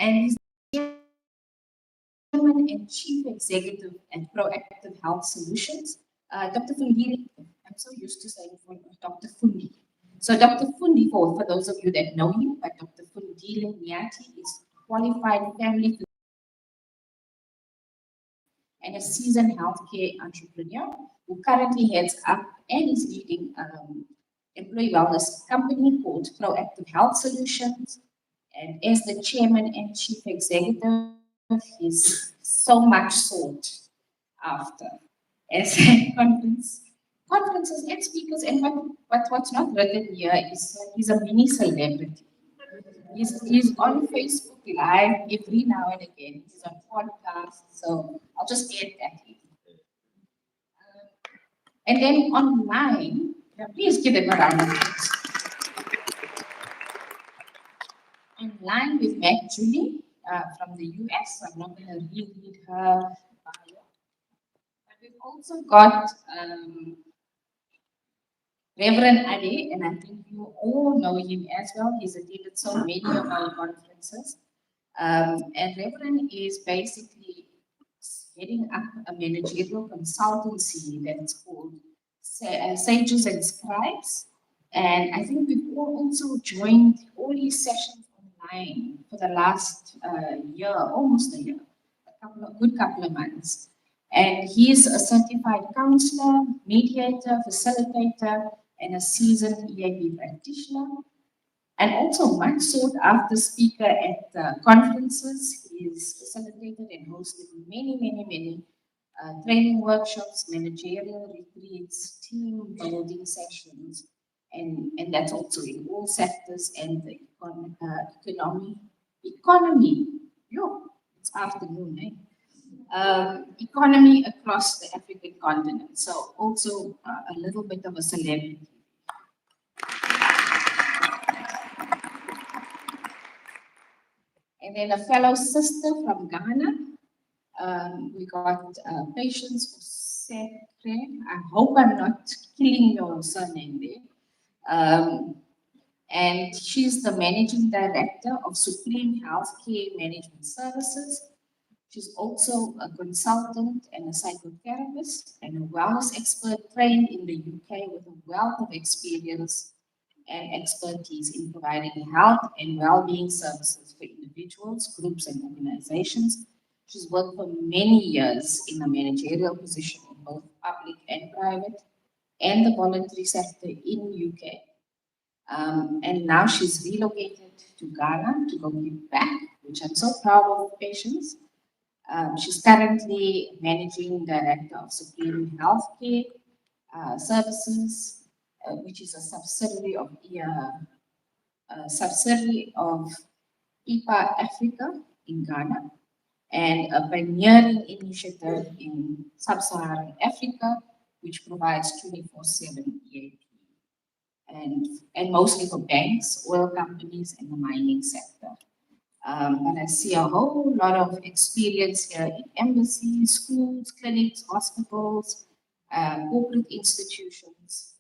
and he's Chairman and Chief Executive at Proactive Health Solutions. Dr. Fundile, I'm so used to saying Dr. Fundi. So Dr. Fundi, for those of you that know him, but Dr. Fundile Nyati is qualified family and a seasoned healthcare entrepreneur who currently heads up and is leading employee wellness company called Proactive Health Solutions. And as the chairman and chief executive, he's so much sought after as conferences and speakers. And what's not written here is he's a mini celebrity. He's on Facebook Live every now and again. He's on podcasts, so I'll just add that in. And then online, please give him a round of applause. Online, we've met Julie from the US. I'm not going to read her bio. But we've also got Reverend Ade, and I think you all know him as well. He's attended so many of our conferences. And Reverend is basically heading up a managerial consultancy that's called Sages and Scribes. And I think we've also joined all these sessions online for the last year, almost a year, good couple of months. And he's a certified counselor, mediator, facilitator, and a seasoned EAP practitioner. And also much sought after speaker at conferences. He's facilitated and hosted many training workshops, managerial retreats, team building sessions, and that's also in all sectors and the economy. Yo, it's afternoon, eh? Economy across the African continent. So also a little bit of a celebrity. And then a fellow sister from Ghana. We got Patience Sekre. I hope I'm not killing your surname there. And she's the managing director of Supreme Healthcare Management Services. She's also a consultant and a psychotherapist and a wellness expert trained in the UK with a wealth of experience and expertise in providing health and well-being services for individuals, groups, and organizations. She's worked for many years in a managerial position in both public and private and the voluntary sector in UK. And now she's relocated to Ghana to go give back, which I'm so proud of Patience. She's currently managing director of Supreme Healthcare Services, which is a subsidiary of EAP Africa in Ghana, and a pioneering initiative in sub-Saharan Africa, which provides 24/7 EAP, and mostly for banks, oil companies, and the mining sector. And I see a whole lot of experience here in embassies, schools, clinics, hospitals, corporate institutions,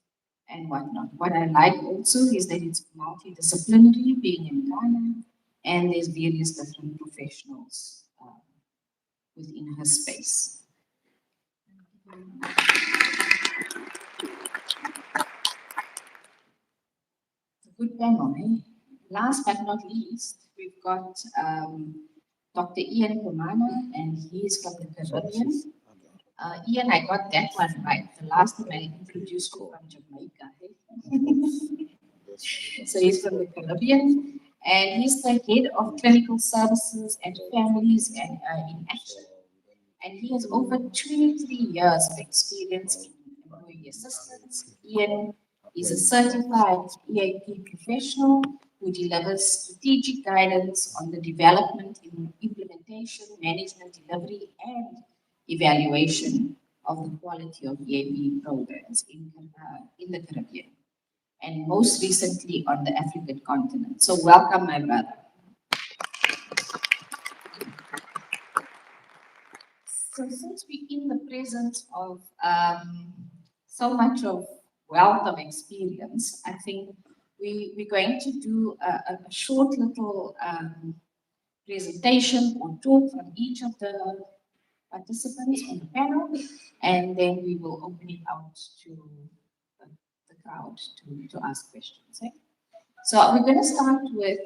and whatnot. What I like also is that it's multidisciplinary, being in Ghana, and there's various different professionals within her space. Good panel, eh? Last but not least, we've got Dr. Ian Pomana, and he's from the Caribbean. Ian, I got that one right. The last time I introduced you from Jamaica. So he's from the Caribbean, and he's the head of clinical services and families and in action. And he has over 23 years of experience in employee assistance. Ian is a certified EAP professional who delivers strategic guidance on the development, implementation, management, delivery, and evaluation of the quality of EAP programs in the Caribbean, and most recently on the African continent. So welcome, my brother. So since we're in the presence of so much of wealth of experience, I think we're going to do a short little presentation or talk from each of the participants on the panel, and then we will open it out to the crowd to ask questions. Eh? So we're going to start with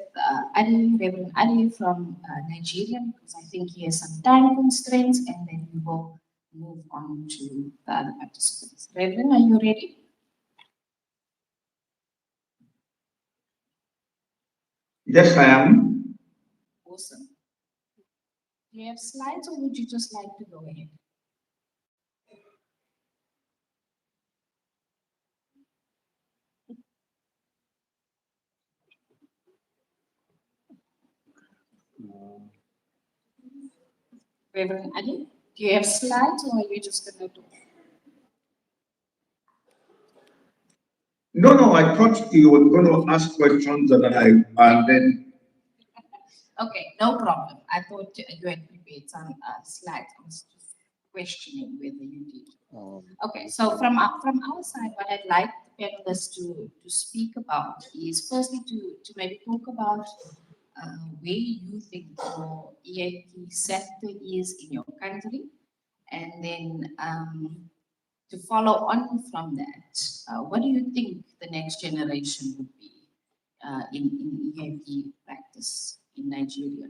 Reverend Ali from Nigeria, because I think he has some time constraints, and then we will move on to the other participants. Reverend, are you ready? Yes, I am. Awesome. Do you have slides, or would you just like to go ahead? Reverend Ali, do you have slides, or are you just going to talk? No, I thought you were going to ask questions and then. Okay, no problem. I thought you had prepared some slides. I was just questioning whether you did. Okay, so from our side, what I'd like the panelists to speak about is firstly to maybe talk about where you think your EAP sector is in your country, and then to follow on from that, what do you think the next generation would be in EAP practice in Nigeria?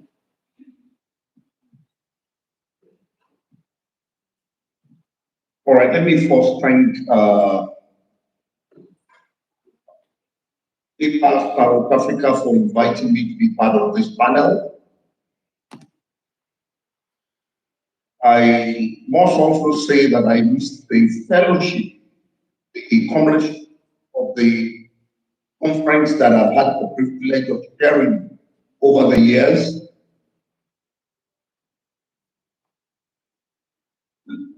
All right, let me first thank EAP South Africa for inviting me to be part of this panel. I must also say that I missed the fellowship, the coverage of the conference that I've had the privilege of sharing over the years.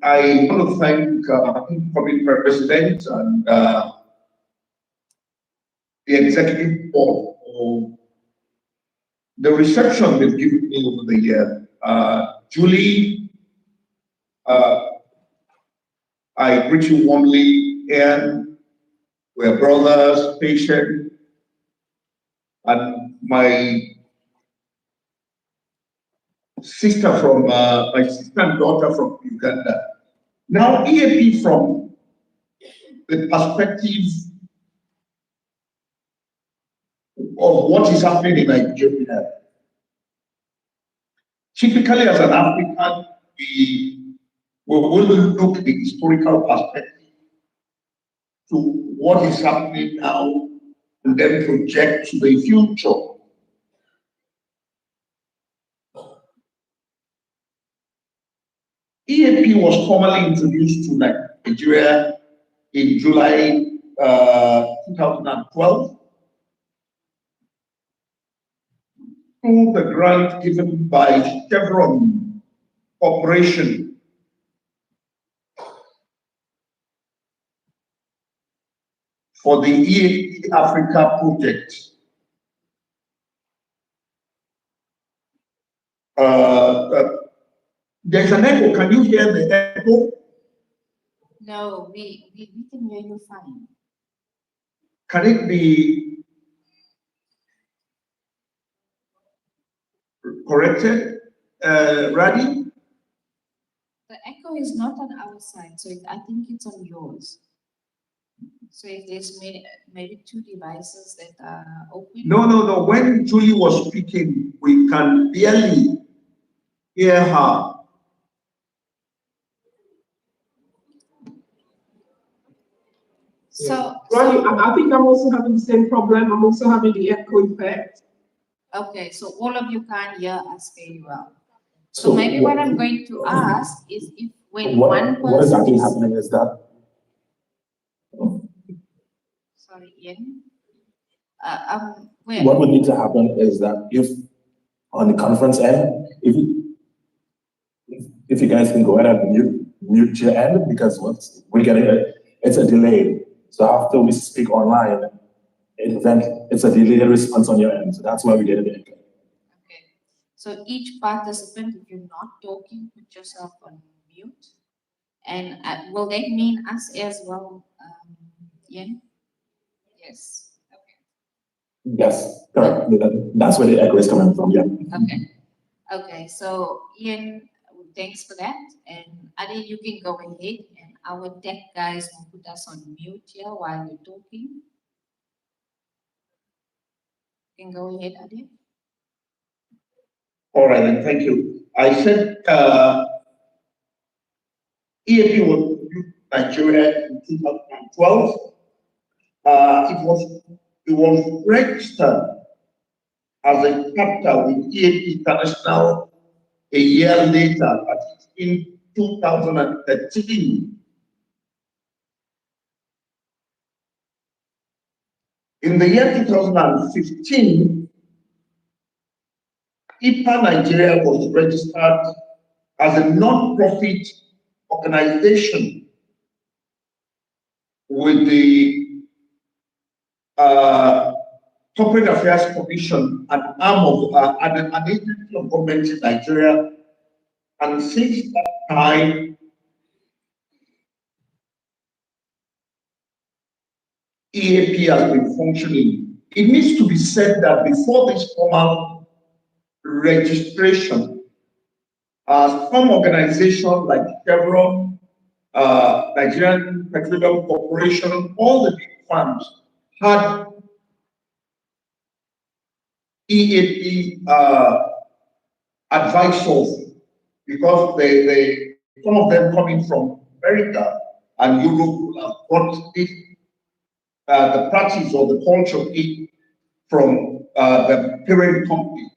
I want to thank incoming president and the executive board for the reception they've given me over the year. Julie, I greet you warmly, Ian, we're brothers, patient, and my sister and daughter from Uganda. Now, EAP from the perspective of what is happening in Nigeria. Typically, as an African, we will look at the historical perspective to what is happening now and then project to the future. EAP was formally introduced to Nigeria in July 2012 through the grant given by Chevron Corporation for the EAP Africa project. There's an echo. Can you hear the echo? No, we can hear you fine. Can it be corrected, Radi? The echo is not on our side, so I think it's on yours. So if there's maybe two devices that are open. No. When Julie was speaking, we can barely hear her. So, I think I'm also having the same problem. I'm also having the echo effect. Okay, so all of you can't hear us very well. So maybe what I'm going to ask is if when one person what is actually happening is that. Sorry, Ian. What would need to happen is that if on the conference end, if you guys can go ahead and mute your end, because we're getting it's a delay. So after we speak online, it's a delayed response on your end. So that's why we get it. Okay. So each participant, if you're not talking, put yourself on mute. And will that mean us as well, Ian? Yes. Okay. Yes, correct. That's where the echo is coming from, yeah. Okay. Okay, so Ian, thanks for that. And Adi, you can go ahead, and our tech guys will put us on mute here while you're talking. You can go ahead, Adi. All right, then, thank you. I said EAP was introduced in Nigeria in 2012. It was registered as a chapter with EAP International a year later, that is in 2013. In the year 2015, EPA Nigeria was registered as a non-profit organization with the Corporate Affairs Commission, an arm of an agency of government in Nigeria. And since that time, EAP has been functioning. It needs to be said that before this formal registration, some organizations like Chevron, Nigerian Petroleum Corporation, all the big firms had EAP advisors, because some of them coming from America and Europe have brought this, the practice or the culture in from the parent company.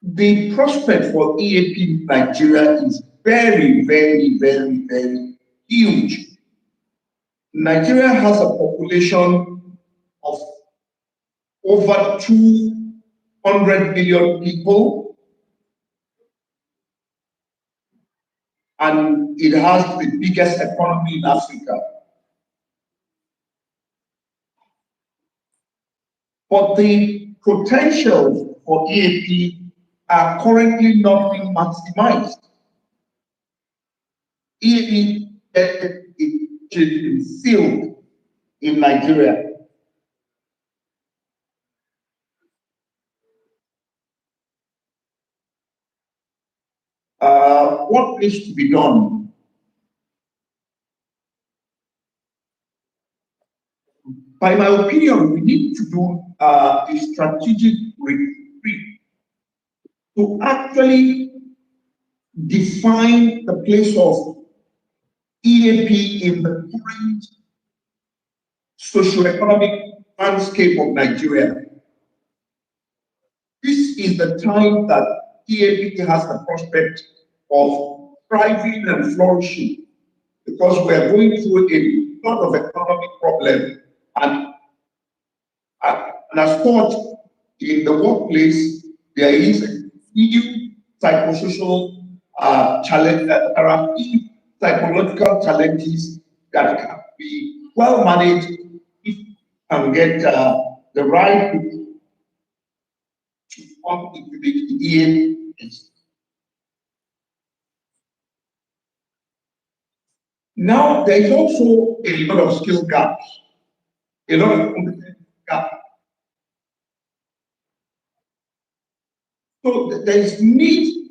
The prospect for EAP in Nigeria is very, very, very, very huge. Nigeria has a population of over 200 million people, and it has the biggest economy in Africa. But the potential for EAP are currently not being maximized. EAP is filled in Nigeria. What needs to be done? By my opinion, we need to do a strategic retreat to actually define the place of EAP in the current socioeconomic landscape of Nigeria. This is the time that EAP has the prospect of thriving and flourishing, because we are going through a lot of economic problems, and as thought in the workplace, there is a new psychosocial challenge, there are new psychological challenges that can be well managed if you can get the right people to come into the EAP. Now, there is also a lot of skill gaps, a lot of competence gaps. So there is need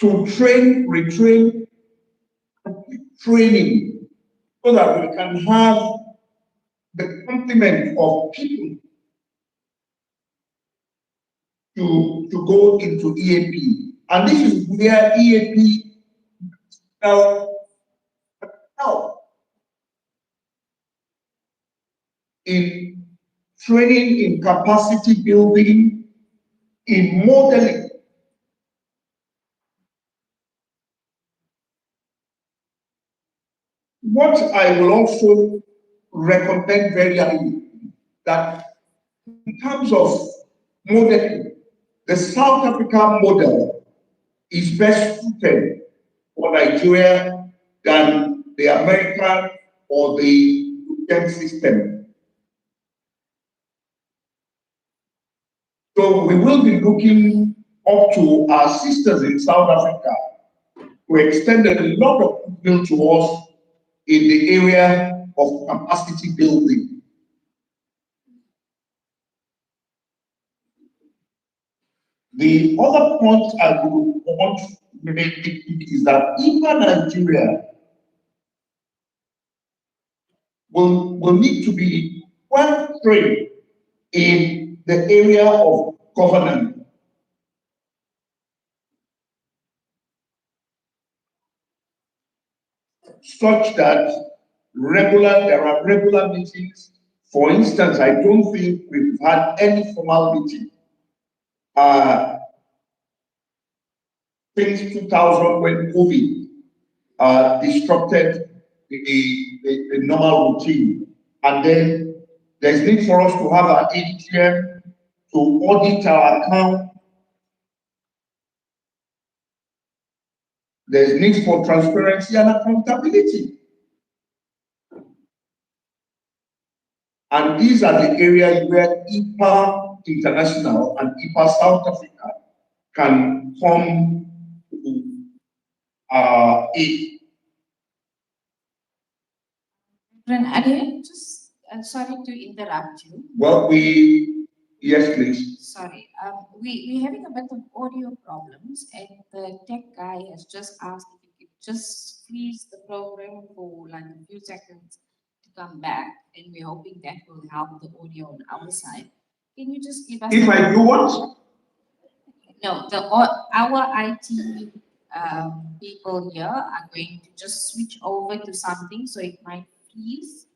to train, retrain, training, so that we can have the complement of people to go into EAP. And this is where EAP help in training, in capacity building, in modeling. What I will also recommend very highly, that in terms of modeling, the South African model is best suited for Nigeria than the American or the European system. So we will be looking up to our sisters in South Africa, who extended a lot of goodwill to us in the area of capacity building. The other point I would want to make is that EAP Nigeria will need to be well trained in the area of governance. Such that there are regular meetings. For instance, I don't think we've had any formal meeting since 2000 when COVID disrupted the normal routine. And then there's need for us to have our ADTM to audit our account. There's need for transparency and accountability. And these are the areas where EAP International and EAP South Africa can come to aid. Ade, just sorry to interrupt you. Well, yes, please. Sorry, we're having a bit of audio problems, and the tech guy has just asked if you could just freeze the program for like a few seconds to come back, and we're hoping that will help the audio on our side. Can you just give us? If I do what? No, our IT people here are going to just switch over to something, so it might freeze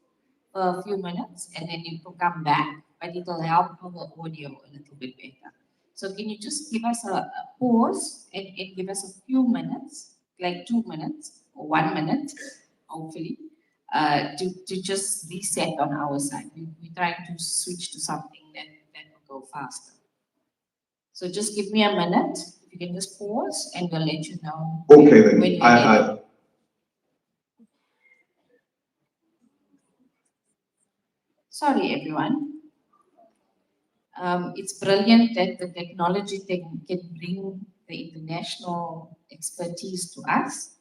for a few minutes, and then it will come back, but it will help our audio a little bit better. So can you just give us a pause and give us a few minutes, like 2 minutes or 1 minute, hopefully, to just reset on our side. We're trying to switch to something that will go faster. So just give me a minute. If you can just pause, and we'll let you know. Okay, then. Sorry, everyone. It's brilliant that the technology can bring the international expertise to us,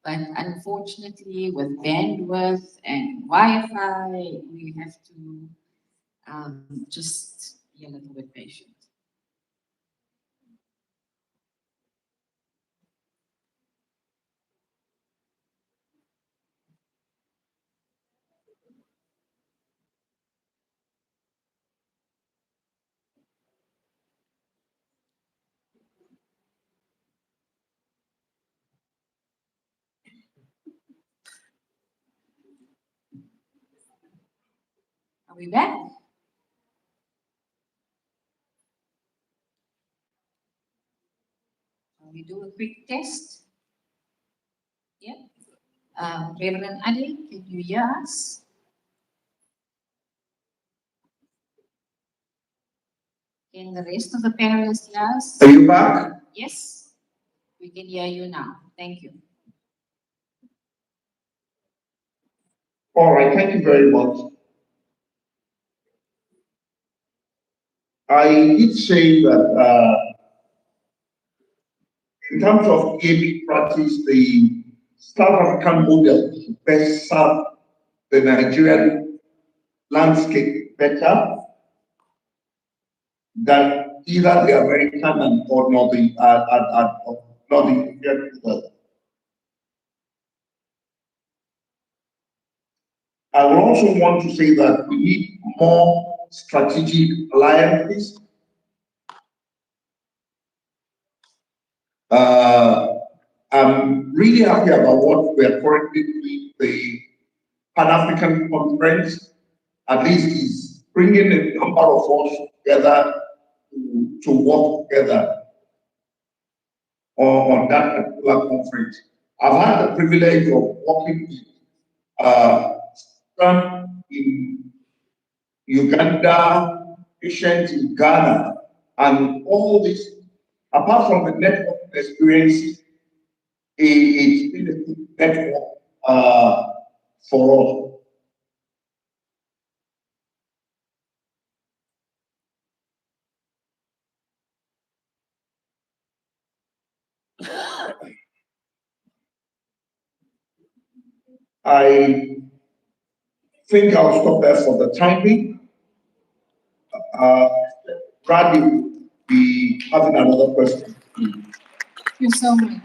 but unfortunately, with bandwidth and Wi-Fi, we have to just be a little bit patient. Are we back? We do a quick test. Yeah. Reverend Ade, can you hear us? Can the rest of the panelists hear us? Are you back? Yes, we can hear you now. Thank you. All right, thank you very much. I did say that in terms of EAP practice, the South African model best serve the Nigerian landscape better than either the American or not the Indian model. I would also want to say that we need more strategic alliances. I'm really happy about what we are currently doing. The Pan-African Conference, at least, is bringing a number of us together to work together on that particular conference. I've had the privilege of working with in Uganda, patients in Ghana, and all this, apart from the network experiences, it's been a good network for us. I think I'll stop there for the time being. Bradley be having another question. Thank you so much,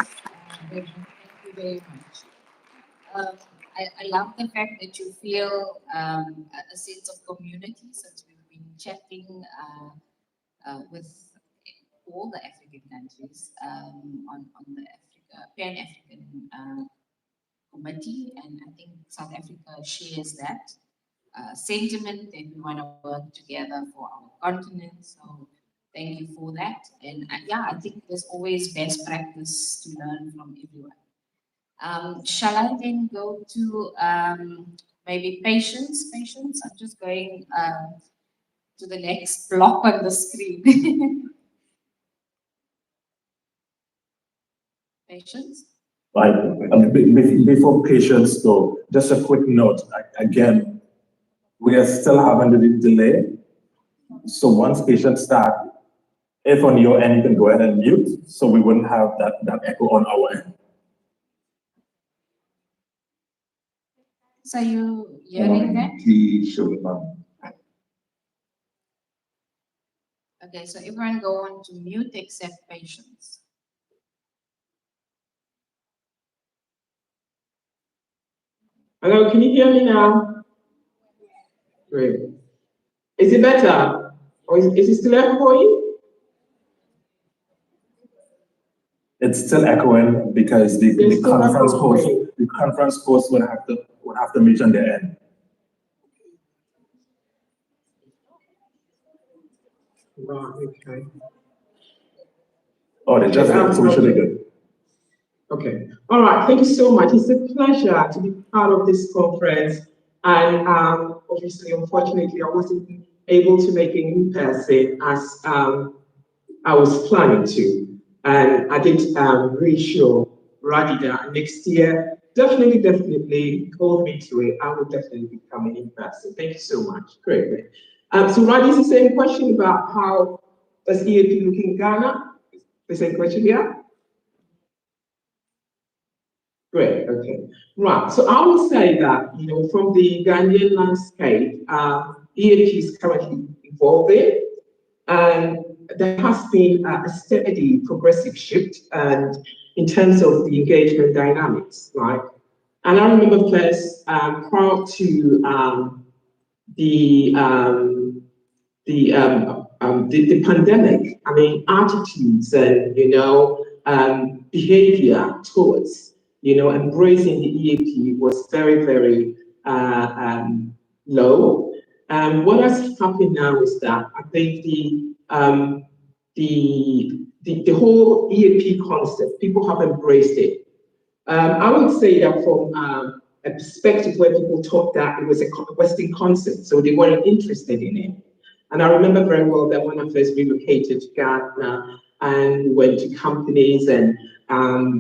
Benjamin. Thank you very much. I love the fact that you feel a sense of community since we've been chatting with all the African countries on the Pan-African Committee, and I think South Africa shares that sentiment that we want to work together for our continent. So thank you for that. And yeah, I think there's always best practice to learn from everyone. Shall I then go to maybe patience? Patience, I'm just going to the next block on the screen. Patience? Right. Before patients though, just a quick note. Again, we are still having the delay. So once patients start, if on your end, you can go ahead and mute, so we wouldn't have that echo on our end. So you hearing that? Okay, so everyone go on to mute except patients. Hello, can you hear me now? Great. Is it better? Or is it still echo for you? It's still echoing because the conference host would have to mute on their end. Right, okay. Oh, they just did, so we should be good. Okay. All right. Thank you so much. It's a pleasure to be part of this conference. And obviously, unfortunately, I wasn't able to make it in person as I was planning to. And I did reassure Radhi that next year, definitely hold me to it. I will definitely be coming in person. Thank you so much. Great. So Radhi, is the same question about how does EAP look in Ghana? The same question here? Great, okay. Right, so I will say that, from the Ghanaian landscape, EAP is currently evolving, and there has been a steady progressive shift and in terms of the engagement dynamics, right? And I remember first, prior to the pandemic, I mean, attitudes and, behavior towards, embracing the EAP was very, very low. What has happened now is that I think the whole EAP concept, people have embraced it. I would say that from a perspective where people thought that it was a Western concept, so they weren't interested in it. And I remember very well that when I first relocated to Ghana and we went to companies and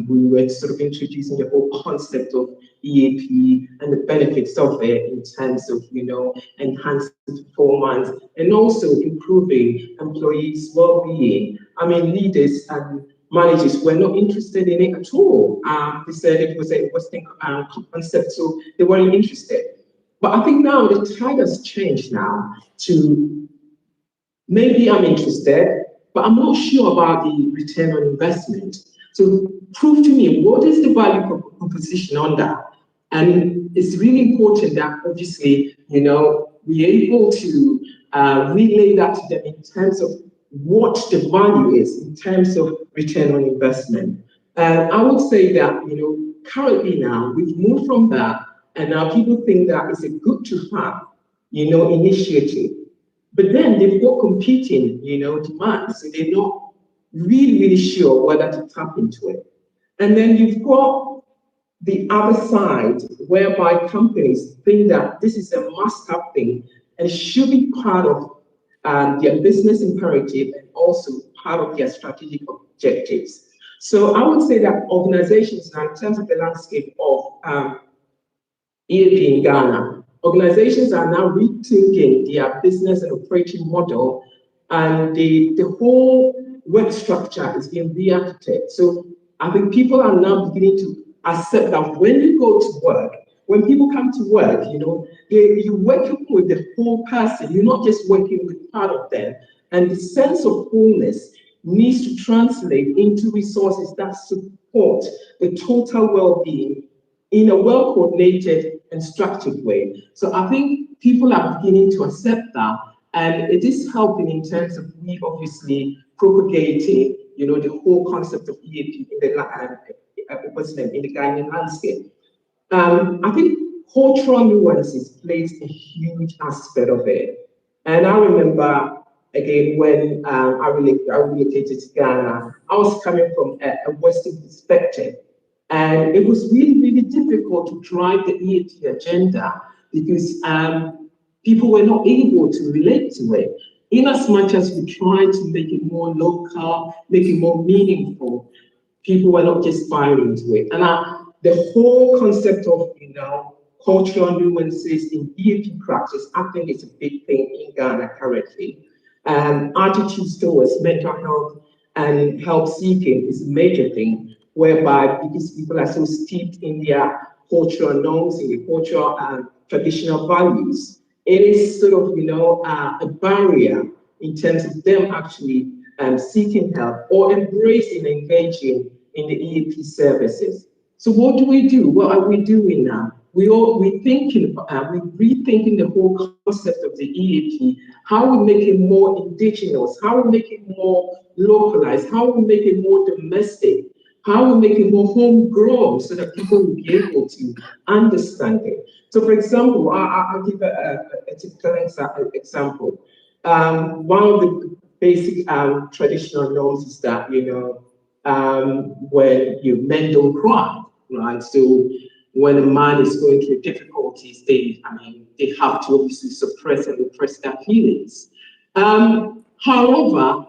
we were sort of introducing the whole concept of EAP and the benefits of it in terms of, enhancing performance and also improving employees' well-being. I mean, leaders and managers were not interested in it at all. They said it was a Western concept, so they weren't interested. But I think now the tide has changed now to maybe I'm interested, but I'm not sure about the return on investment. So prove to me, what is the value proposition on that? And it's really important that obviously, we're able to relay that to them in terms of what the value is in terms of return on investment. And I would say that, currently now we've moved from that, and now people think that it's a good to have, initiative. But then they've got competing, demands, so they're not really sure whether to tap into it. And then you've got the other side, whereby companies think that this is a must-have thing and should be part of their business imperative and also part of their strategic objectives. So I would say that organizations now, in terms of the landscape of EAP in Ghana, organizations are now rethinking their business and operating model, and the whole work structure is being re-architected. So I think people are now beginning to accept that when you go to work, when people come to work, you're working with the whole person. You're not just working with part of them. And the sense of wholeness needs to translate into resources that support the total well-being in a well-coordinated and structured way. So I think people are beginning to accept that, and it is helping in terms of me obviously propagating, the whole concept of EAP in the Ghanaian landscape. I think cultural nuances plays a huge aspect of it. And I remember, again, when I relocated to Ghana, I was coming from a Western perspective. And it was really, really difficult to drive the EAP agenda because people were not able to relate to it. In as much as we tried to make it more local, make it more meaningful, people were not just buying into it. And the whole concept of, cultural nuances in EAP practice, I think it's a big thing in Ghana currently. Attitudes towards mental health and help seeking is a major thing, whereby because people are so steeped in their cultural norms, in the cultural and traditional values, it is sort of, a barrier in terms of them actually seeking help or embracing, engaging in the EAP services. So what do we do? What are we doing now? We're rethinking the whole concept of the EAP, how we make it more indigenous, how we make it more localized, how we make it more domestic, how we make it more homegrown so that people will be able to understand it. So for example, I'll give a typical example. One of the basic traditional norms is that, when men don't cry, right? So when a man is going through difficulties, they have to obviously suppress and repress their feelings. However,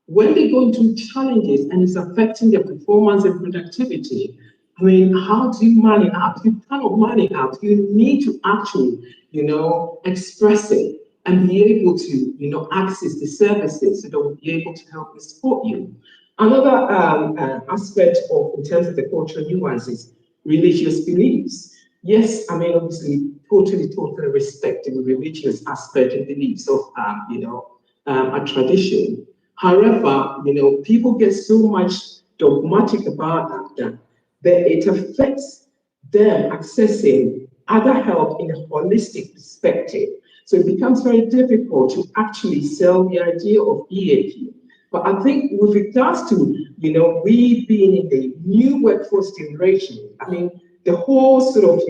when they go into challenges and it's affecting their performance and productivity, how do you man it up? You cannot man it up. You need to actually, express it and be able to, access the services so that we'll be able to help and support you. Another aspect in terms of the cultural nuances, religious beliefs. Yes, obviously, totally respect the religious aspect and beliefs of, a tradition. However, people get so much dogmatic about that it affects them accessing other help in a holistic perspective. So it becomes very difficult to actually sell the idea of EAP. But I think with regards to, we being in the new workforce generation, the whole sort of,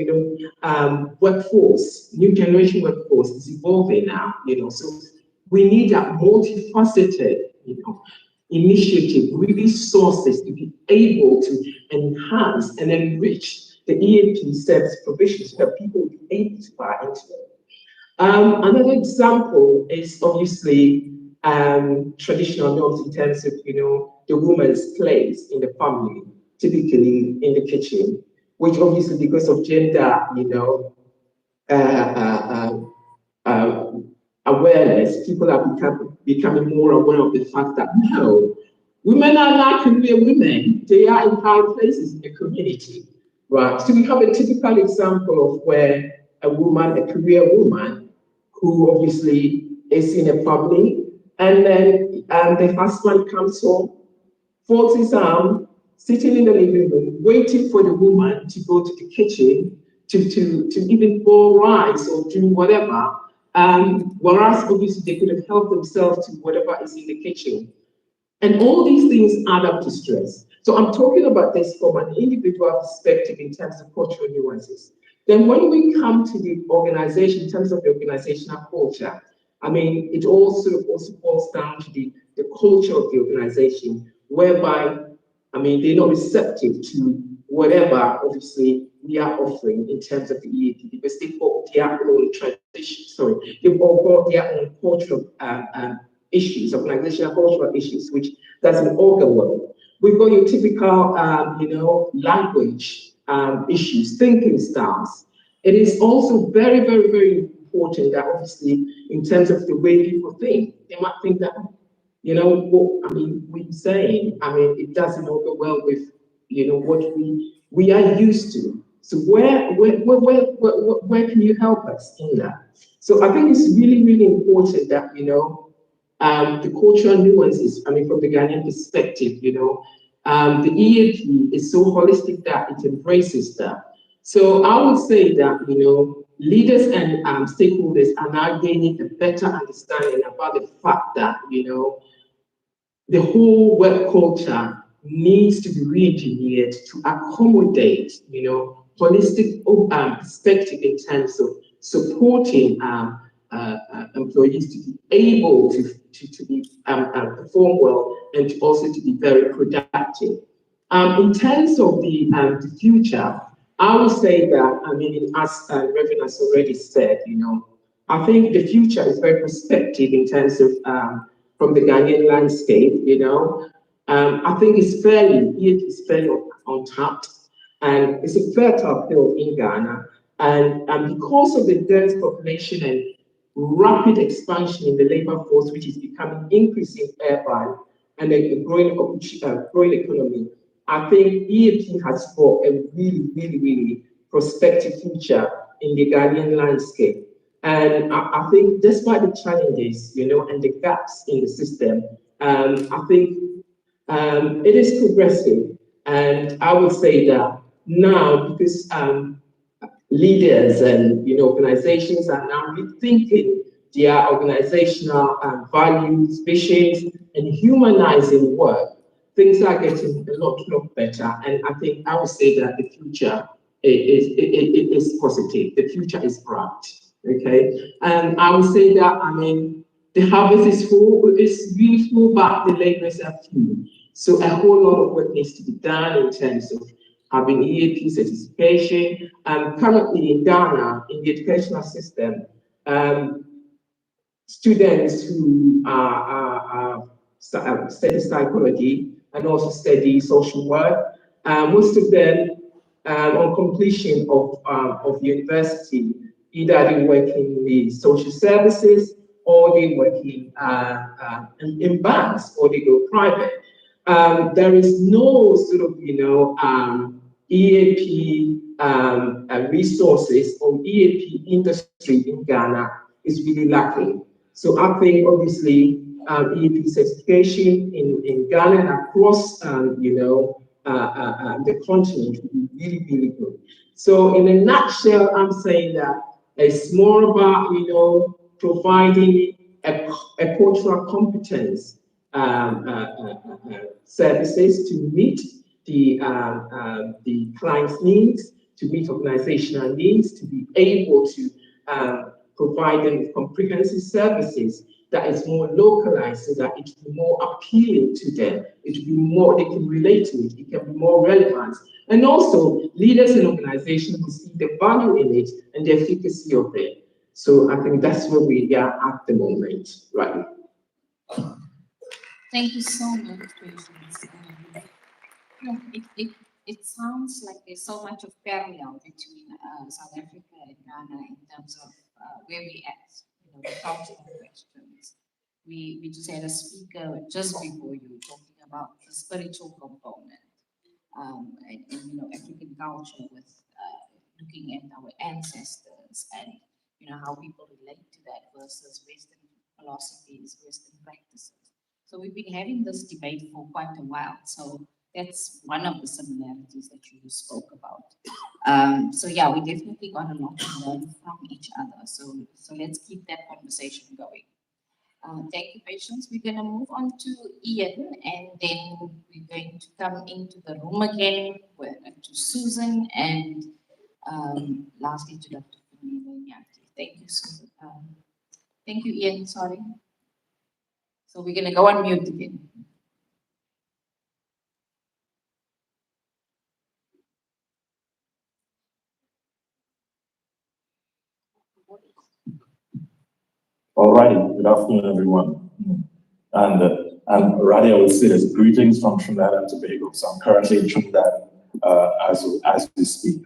workforce, new generation workforce is evolving now, so we need that multifaceted, initiative, resources to be able to enhance and enrich the EAP service provision so that people will be able to buy into it. Another example is obviously traditional norms in terms of, the woman's place in the family, typically in the kitchen, which obviously because of gender, awareness, people are becoming more aware of the fact that no, women are not career women, they are in high places in the community, right? So we have a typical example of where a career woman, who obviously is in a family, and then the husband comes home, folds his arm, sitting in the living room, waiting for the woman to go to the kitchen to even boil rice or do whatever. Whereas obviously they could have helped themselves to whatever is in the kitchen. And all these things add up to stress. So I'm talking about this from an individual perspective in terms of cultural nuances. Then when we come to the organization, in terms of the organizational culture, it all sort of also boils down to the culture of the organization, whereby, they're not receptive to whatever, obviously, we are offering in terms of the EAP, because they've got their own tradition, they've all got their own cultural issues, organizational cultural issues, which doesn't augur well. We've got your typical, language issues, thinking styles. It is also very, very, very important that obviously, in terms of the way people think, they might think that, what we're saying, it doesn't augur well with, what we are used to. So where can you help us in that? So I think it's really, really important that, the cultural nuances, I mean, from the Ghanaian perspective, the EAP is so holistic that it embraces that. So I would say that, leaders and stakeholders are now gaining a better understanding about the fact that, the whole work culture needs to be re-engineered to accommodate, holistic perspective in terms of supporting employees to be able to perform well and to also to be very productive. In terms of the future, I would say that, I mean, as Reverend has already said, I think the future is very prospective in terms of from the Ghanaian landscape, I think it is fairly untapped, and it's a fertile field in Ghana. And because of the dense population and rapid expansion in the labor force, which is becoming increasingly urban, and a growing economy, I think EAP has got a really, really, really prospective future in the Ghanaian landscape. And I think despite the challenges, and the gaps in the system, I think it is progressive. And I would say that now, because leaders and organizations are now rethinking their organizational values, visions, and humanizing work, things are getting a lot better. And I think I would say that the future is positive. The future is bright. Okay, and I would say that, I mean, the harvest is full, it's beautiful, but the laborers are few. So a whole lot of work needs to be done in terms of having EAP certification. Currently in Ghana, in the educational system, students who study psychology and also study social work, most of them, on completion of university, either they work in the social services or they work in banks or they go private. There is no sort of, EAP resources or EAP industry in Ghana is really lacking. So I think obviously EAP certification in Ghana and across, the continent would be really, really good. So in a nutshell, I'm saying that it's more about, providing a cultural competence services to meet the client's needs, to meet organizational needs, to be able to provide them with comprehensive services that is more localized so that it will be more appealing to them. It will be more, they can relate to it, it can be more relevant. And also, leaders and organizations will see the value in it and the efficacy of it. So I think that's where we are at the moment, right? Thank you so much, Patience. It sounds like there's so much of parallel between South Africa and Ghana in terms of where we at, the cultural questions. We just had a speaker just before you talking about the spiritual component and African culture with looking at our ancestors and how people relate to that versus Western philosophies, Western practices. So we've been having this debate for quite a while. So that's one of the similarities that you spoke about. So yeah, we definitely got a lot to learn from each other. So let's keep that conversation going. Thank you, Patience. We're going to move on to Ian, and then we're going to come into the room again to Susan, and lastly to Dr. Thank you, Susan. Thank you, Ian. Sorry. So we're going to go on mute again. All righty, good afternoon, everyone. And Radi, I would say this, greetings from Trinidad and Tobago. So I'm currently in Trinidad as we speak.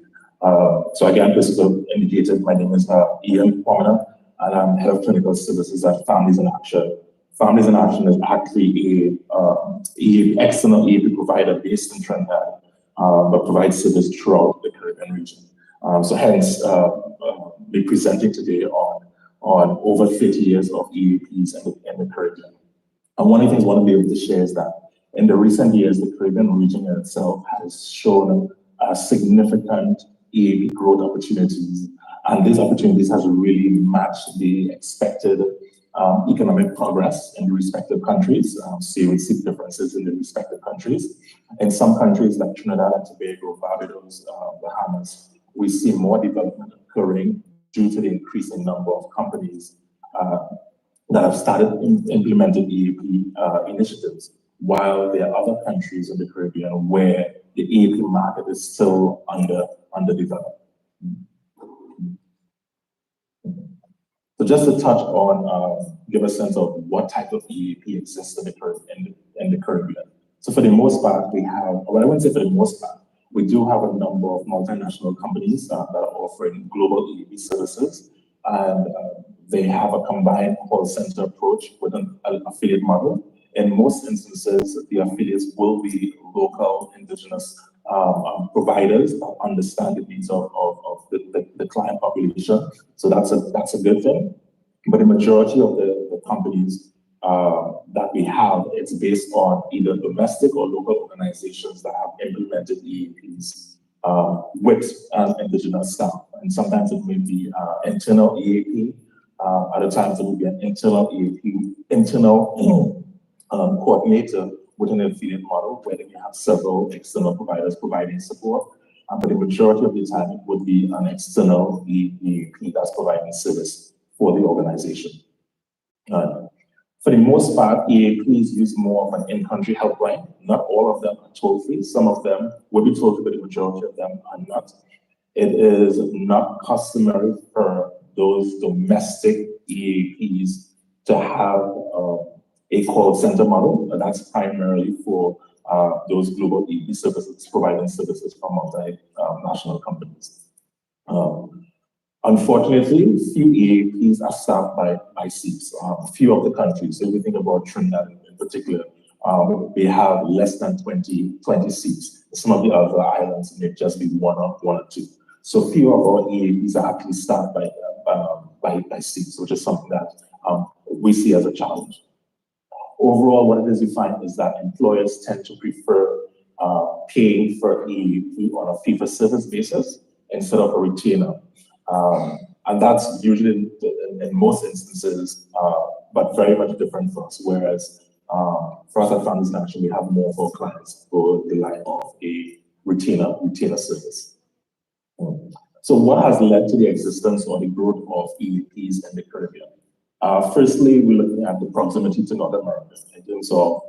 So again, this is indicated, my name is Ian Pomina, and I'm Head of Clinical Services at Families in Action. Families in Action is actually a external EAP provider based in Trinidad, but provides service throughout the Caribbean region. So hence, we're presenting today on over 30 years of EAPs in the Caribbean. And one of the things I want to be able to share is that in the recent years, the Caribbean region itself has shown significant EAP growth opportunities. And these opportunities has really matched the expected economic progress in the respective countries. So we see differences in the respective countries. In some countries like Trinidad and Tobago, Barbados, Bahamas, we see more development occurring due to the increasing number of companies that have started implementing EAP initiatives, while there are other countries in the Caribbean where the EAP market is still underdeveloped. So just to touch on, give a sense of what type of EAP exists in the Caribbean. So for the most part, we have, well, I wouldn't say for the most part, we do have a number of multinational companies that are offering global EAP services, and they have a combined call center approach with an affiliate model. In most instances, the affiliates will be local indigenous providers that understand the needs of the client population. So that's a good thing. But the majority of the companies that we have, it's based on either domestic or local organizations that have implemented EAPs with indigenous staff. And sometimes it may be internal EAP. Other times it will be an internal EAP, internal coordinator with an affiliate model where they have several external providers providing support. But the majority of the time it would be an external EAP that's providing service for the organization. For the most part, EAPs use more of an in-country helpline. Not all of them are toll-free. Some of them will be toll-free, but the majority of them are not. It is not customary for those domestic EAPs to have a call center model. That's primarily for those global EAP services, providing services for multinational companies. Unfortunately, few EAPs are staffed by seats. A few of the countries, so if we think about Trinidad in particular, they have less than 20 seats. Some of the other islands may just be one or two. So few of our EAPs are actually staffed by seats, which is something that we see as a challenge. Overall, what it is we find is that employers tend to prefer paying for EAP on a fee-for-service basis instead of a retainer. And that's usually in most instances, but very much different for us. Whereas for us at Founders International, we have more of our clients who rely on a retainer service. So what has led to the existence or the growth of EAPs in the Caribbean? Firstly, we're looking at the proximity to North America in terms of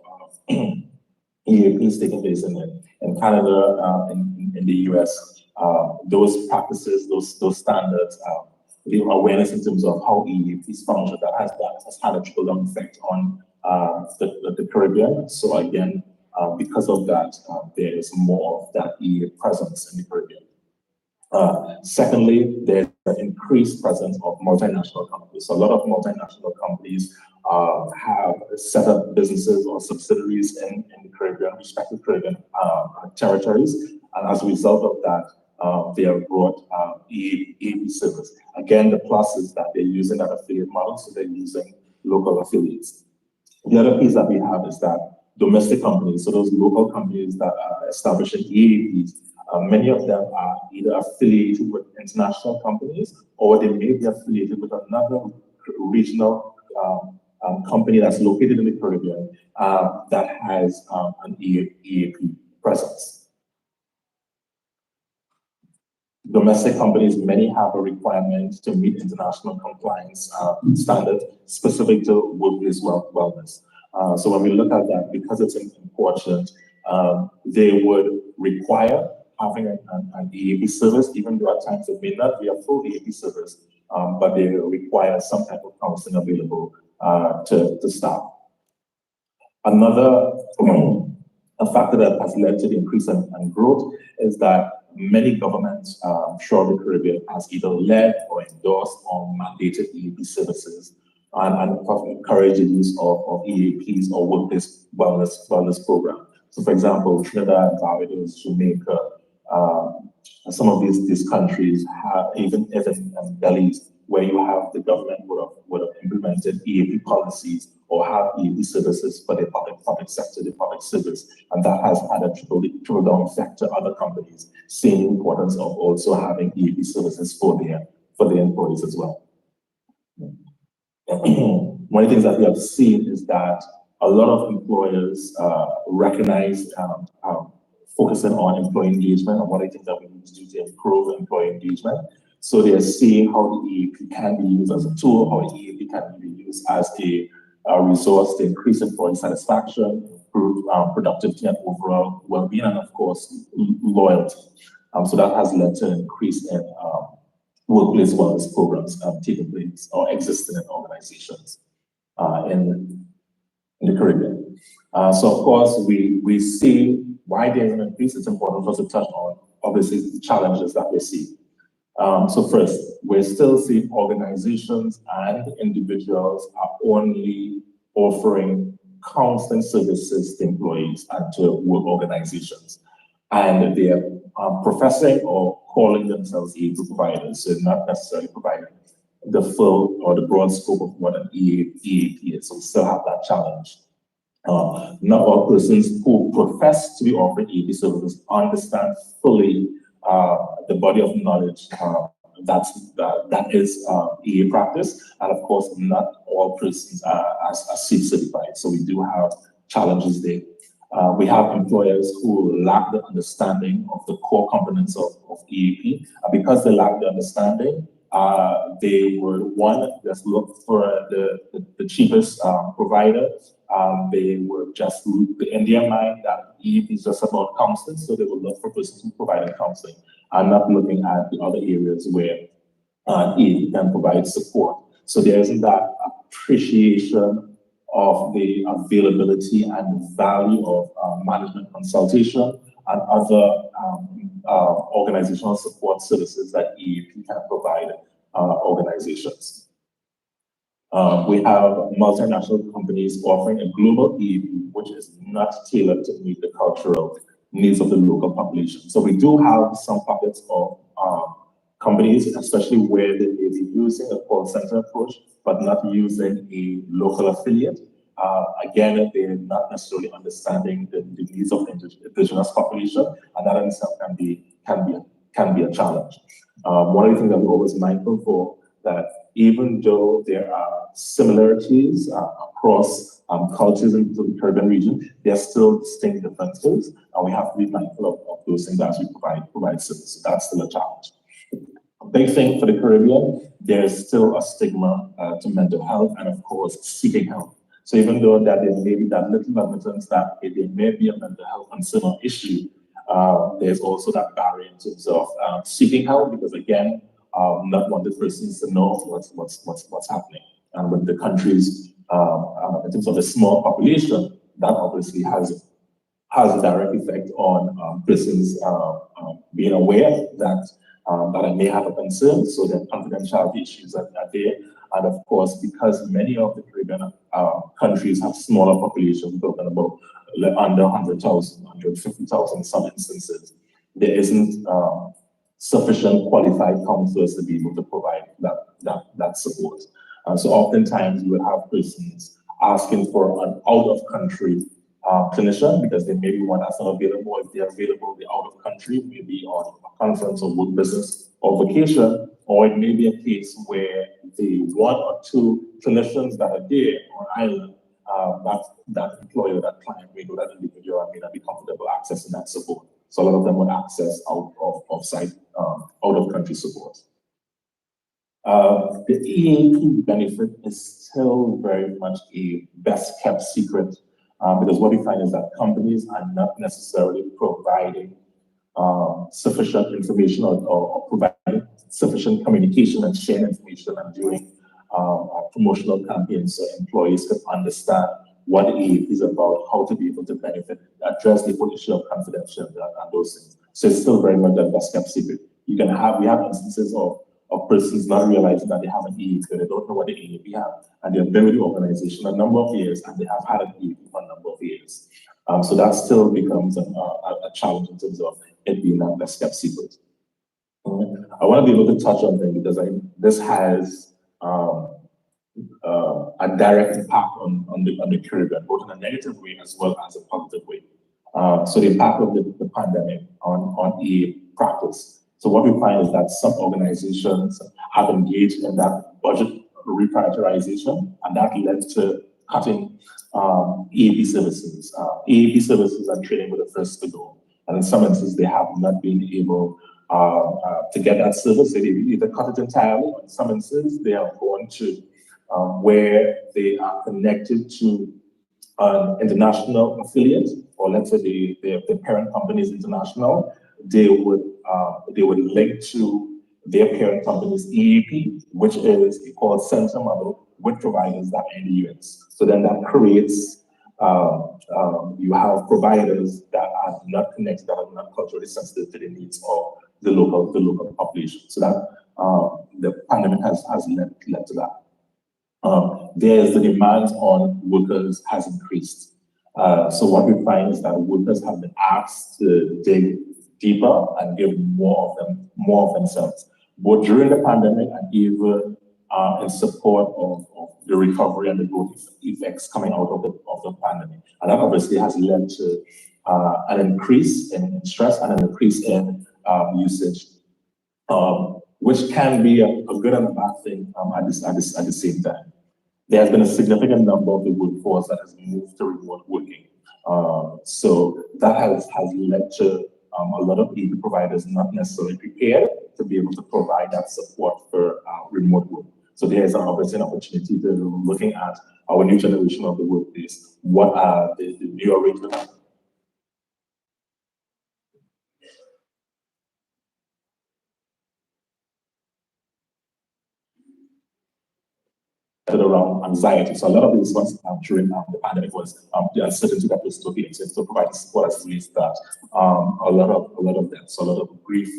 EAPs taking place in Canada, in the US. Those practices, those standards, the awareness in terms of how EAPs function, that has had a trickle-down effect on the Caribbean. So again, because of that, there is more of that EAP presence in the Caribbean. Secondly, there's an increased presence of multinational companies. So a lot of multinational companies have set up businesses or subsidiaries in the Caribbean, respective Caribbean territories. And as a result of that, they have brought EAP service. Again, the plus is that they're using that affiliate model, so they're using local affiliates. The other piece that we have is that domestic companies, so those local companies that are establishing EAPs, many of them are either affiliated with international companies or they may be affiliated with another regional company that's located in the Caribbean that has an EAP presence. Domestic companies, many have a requirement to meet international compliance standards specific to workplace wellness. So when we look at that, because it's important, they would require having an EAP service, even though at times it may not be a full EAP service, but they require some type of counseling available to staff. Another a factor that has led to the increase in growth is that many governments throughout the Caribbean has either led or endorsed or mandated EAP services and encouraged the use of EAPs or workplace wellness programs. So for example, Trinidad, Barbados, Jamaica, some of these countries have even Belize, where you have the government would have implemented EAP policies or have EAP services for the public sector, the public service, and that has had a trickle-down effect to other companies, seeing the importance of also having EAP services for their employees as well. One of the things that we have seen is that a lot of employers recognize focusing on employee engagement and what I think that we need to do to improve employee engagement. So they are seeing how the EAP can be used as a tool, how the EAP can be used as a resource to increase employee satisfaction, improve productivity and overall well-being, and of course, loyalty. So that has led to an increase in workplace wellness programs taking place or existing in organizations in the Caribbean. So of course, we see why there's an increase. It's important for us to touch on, obviously, the challenges that we see. So first, we're still seeing organizations and individuals are only offering counseling services to employees and to work organizations. And they're professing or calling themselves EAP providers, so not necessarily providing the full or the broad scope of what an EAP is. So we still have that challenge. Not all persons who profess to be offering EAP services understand fully the body of knowledge that is EA practice, and of course, not all persons are CEEP certified. So we do have challenges there. We have employers who lack the understanding of the core components of EAP, and because they lack the understanding, they would just look for the cheapest provider. They were just in their mind that EAP is just about counseling, so they would look for persons who provide counseling and not looking at the other areas where EAP can provide support. So there isn't that appreciation of the availability and value of management consultation and other organizational support services that EAP can provide organizations. We have multinational companies offering a global EAP, which is not tailored to meet the cultural needs of the local population. So we do have some pockets of companies, especially where they may be using a call center approach, but not using a local affiliate. Again, they're not necessarily understanding the needs of the indigenous population, and that in itself can be a challenge. One of the things that we're always mindful for, that even though there are similarities across cultures in the Caribbean region, there are still distinct differences, and we have to be mindful of those things as we provide services. So that's still a challenge. A big thing for the Caribbean, there's still a stigma to mental health and, of course, seeking help. So even though that there may be that little evidence that there may be a mental health concern or issue, there's also that barrier in terms of seeking help, because again, not wanted persons to know what's happening. And with the countries, in terms of the small population, that obviously has a direct effect on persons being aware that I may have a concern, so that confidentiality issues are there. And of course, because many of the Caribbean countries have smaller populations, talking about under 100,000, 150,000 in some instances, there isn't sufficient qualified counselors to be able to provide that support. So oftentimes you will have persons asking for an out-of-country clinician because they maybe one that's not available. If they're available, they're out of country, maybe on a conference or work business or vacation, or it may be a case where the one or two clinicians that are there on island, that employer, that client, may know that individual may not be comfortable accessing that support. So a lot of them would access out of country support. The EAP benefit is still very much a best kept secret, because what we find is that companies are not necessarily providing sufficient information or providing sufficient communication and sharing information and doing promotional campaigns so employees can understand what the EAP is about, how to be able to benefit, address the whole issue of confidentiality and those things. So it's still very much a best kept secret. We have instances of persons not realizing that they have an EAP, they don't know what the EAP have, and they've been with the organization a number of years and they have had an EAP for a number of years. So that still becomes a challenge in terms of it being that best kept secret. I want to be able to touch on them because this has a direct impact on the Caribbean, both in a negative way as well as a positive way. So the impact of the pandemic on EAP practice. So what we find is that some organizations have engaged in that budget reprioritization, and that led to cutting EAP services. EAP services and training were the first to go. And in some instances, they have not been able to get that service. They either cut it entirely, or in some instances, they are going to where they are connected to an international affiliate, or let's say the parent company is international, they would link to their parent company's EAP, which is a call center model with providers that are in the US. So then that creates you have providers that are not connected, that are not culturally sensitive to the needs of the local population. So that the pandemic has led to that. There's the demand on workers has increased. So what we find is that workers have been asked to dig deeper and give more of themselves, both during the pandemic and even in support of the recovery and the growth effects coming out of the pandemic. And that obviously has led to an increase in stress and an increase in usage, which can be a good and a bad thing at the same time. There has been a significant number of the workforce that has moved to remote working. So that has led to a lot of EAP providers not necessarily prepared to be able to provide that support for remote work. So there is obviously an opportunity to looking at our new generation of the workplace. What are the new arrangements? Around anxiety. So a lot of the response during the pandemic was the uncertainty that was taking place. So providing support has released that a lot of that. So a lot of grief,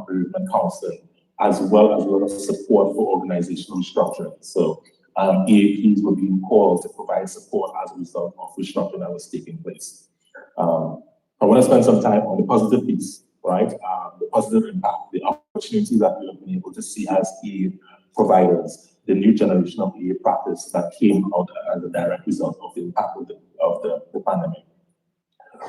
bereavement counseling, as well as a lot of support for organizational restructuring. So EAPs were being called to provide support as a result of restructuring that was taking place. I want to spend some time on the positive piece, right? The positive impact, the opportunities that we have been able to see as EAP providers, the new generation of EAP practice that came out as a direct result of the impact of the pandemic.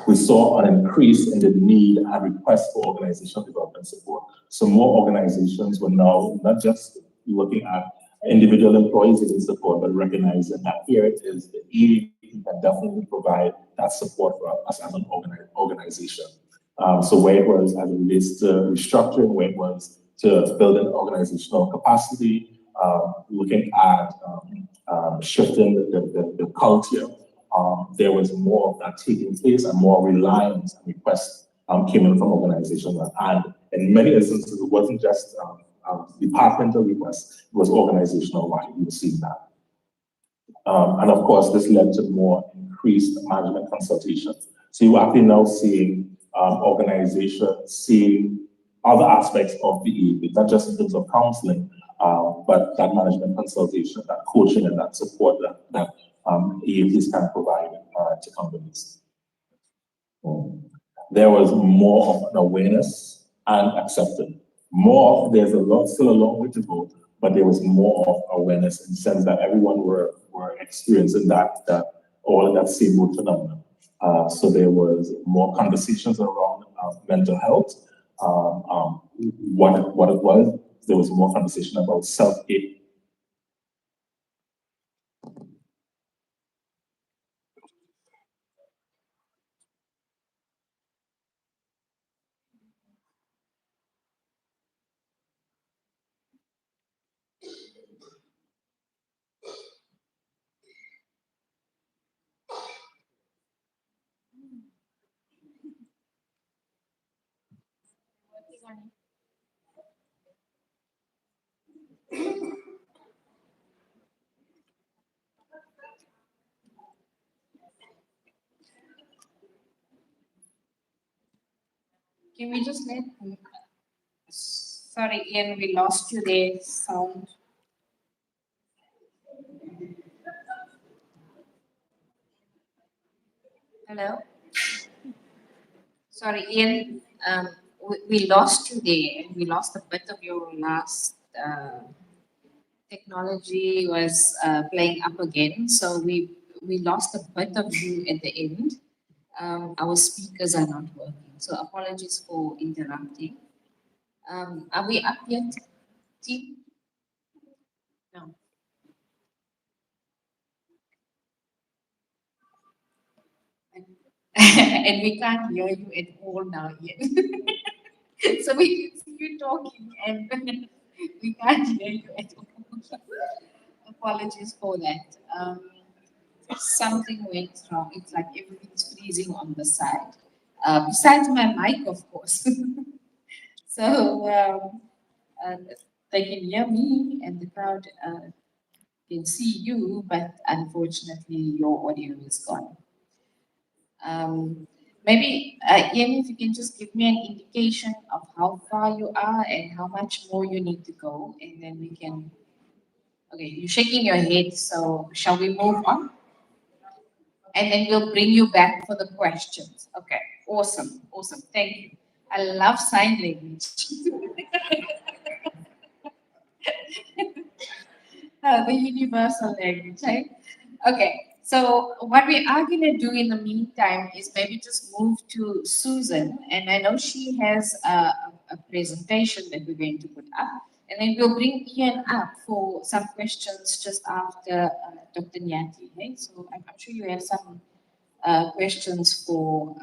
We saw an increase in the need and request for organizational development support. So more organizations were now not just looking at individual employees giving support, but recognizing that here it is the EAP can definitely provide that support for us as an organization. So where it was as it relates to restructuring, where it was to build an organizational capacity, looking at shifting the culture, there was more of that taking place and more reliance and requests came in from organizations. And in many instances, it wasn't just departmental requests, it was organizational wide. We were seeing that. And of course, this led to more increased management consultations. So you're actually now seeing organizations seeing other aspects of the EAP, not just in terms of counseling, but that management consultation, that coaching, and that support that EAPs can provide to companies. There was more of an awareness and acceptance. There's still a long way to go, but there was more of awareness in the sense that everyone were experiencing all of that same root phenomenon. So there was more conversations around mental health, what it was. There was more conversation about self-care. Can we just let sorry, Ian, we lost you there, sound. Hello? Sorry, Ian, we lost you there. We lost a bit of your last technology was playing up again, so we lost a bit of you at the end. Our speakers are not working, so apologies for interrupting. Are we up yet, team? No. And we can't hear you at all now yet. So we can see you talking and we can't hear you at all. Apologies for that. Something went wrong. It's like everything's freezing on the side. Besides my mic, of course. So they can hear me and the crowd can see you, but unfortunately your audio is gone. Maybe, Ian, if you can just give me an indication of how far you are and how much more you need to go, and then we can. Okay, you're shaking your head, so shall we move on? And then we'll bring you back for the questions. Okay, awesome, awesome. Thank you. I love sign language. The universal language, right? Okay, so what we are going to do in the meantime is maybe just move to Susan, and I know she has a presentation that we're going to put up, and then we'll bring Ian up for some questions just after Dr. Nyati. Okay? So I'm sure you have some questions for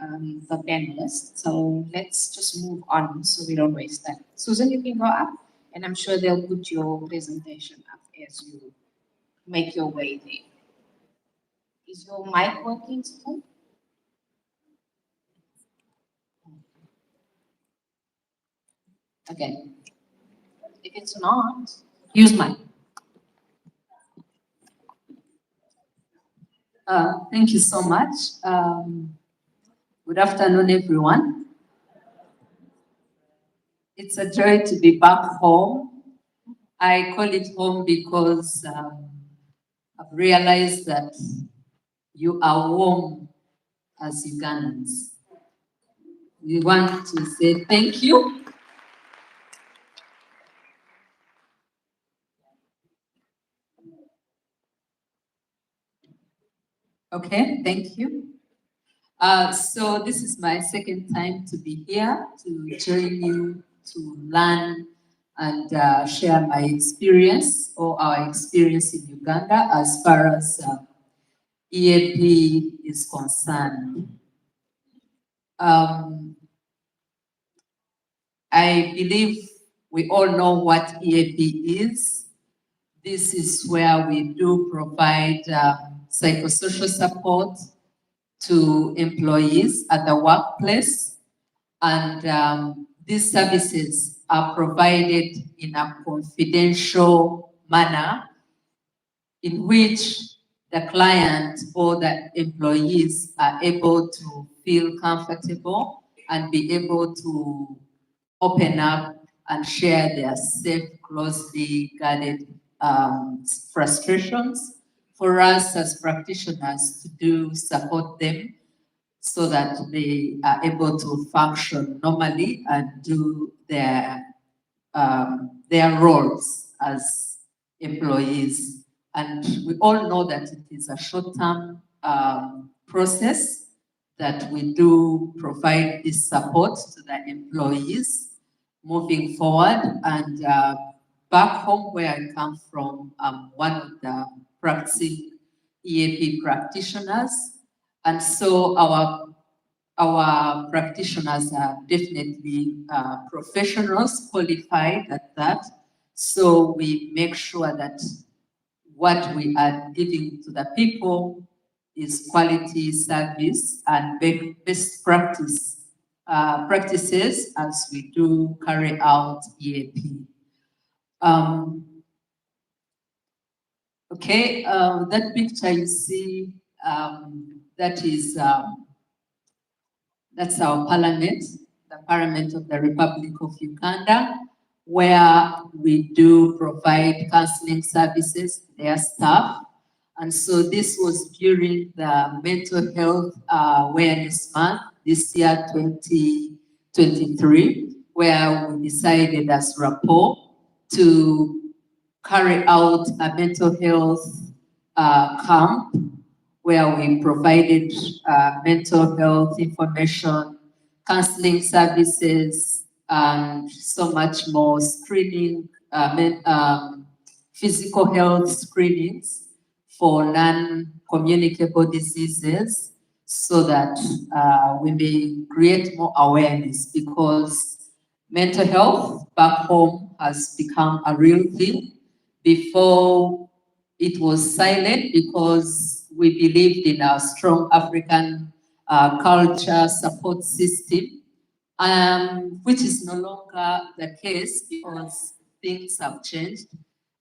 the panelists. So let's just move on so we don't waste time. Susan, you can go up, and I'm sure they'll put your presentation up as you make your way there. Is your mic working, Susan? Okay. If it's not, use mine. Thank you so much. Good afternoon, everyone. It's a joy to be back home. I call it home because I've realized that you are warm as Ugandans. We want to say thank you. Okay, thank you. So this is my second time to be here to join you to learn and share my experience or our experience in Uganda as far as EAP is concerned. I believe we all know what EAP is. This is where we do provide psychosocial support to employees at the workplace, and these services are provided in a confidential manner in which the client or the employees are able to feel comfortable and be able to open up and share their safe, closely guarded frustrations for us as practitioners to do support them so that they are able to function normally and do their roles as employees. And we all know that it is a short-term process that we do provide this support to the employees moving forward. And back home where I come from, I'm one of the practicing EAP practitioners. And so our practitioners are definitely professionals qualified at that. So we make sure that what we are giving to the people is quality service and best practices as we do carry out EAP. Okay, that picture you see, that's our parliament, the Parliament of the Republic of Uganda, where we do provide counseling services to their staff. And so this was during the Mental Health Awareness Month this year, 2023, where we decided as rapport to carry out a mental health camp where we provided mental health information, counseling services, and so much more, screening, physical health screenings for non-communicable diseases, so that we may create more awareness, because mental health back home has become a real thing. Before, it was silent because we believed in our strong African culture support system, which is no longer the case because things have changed.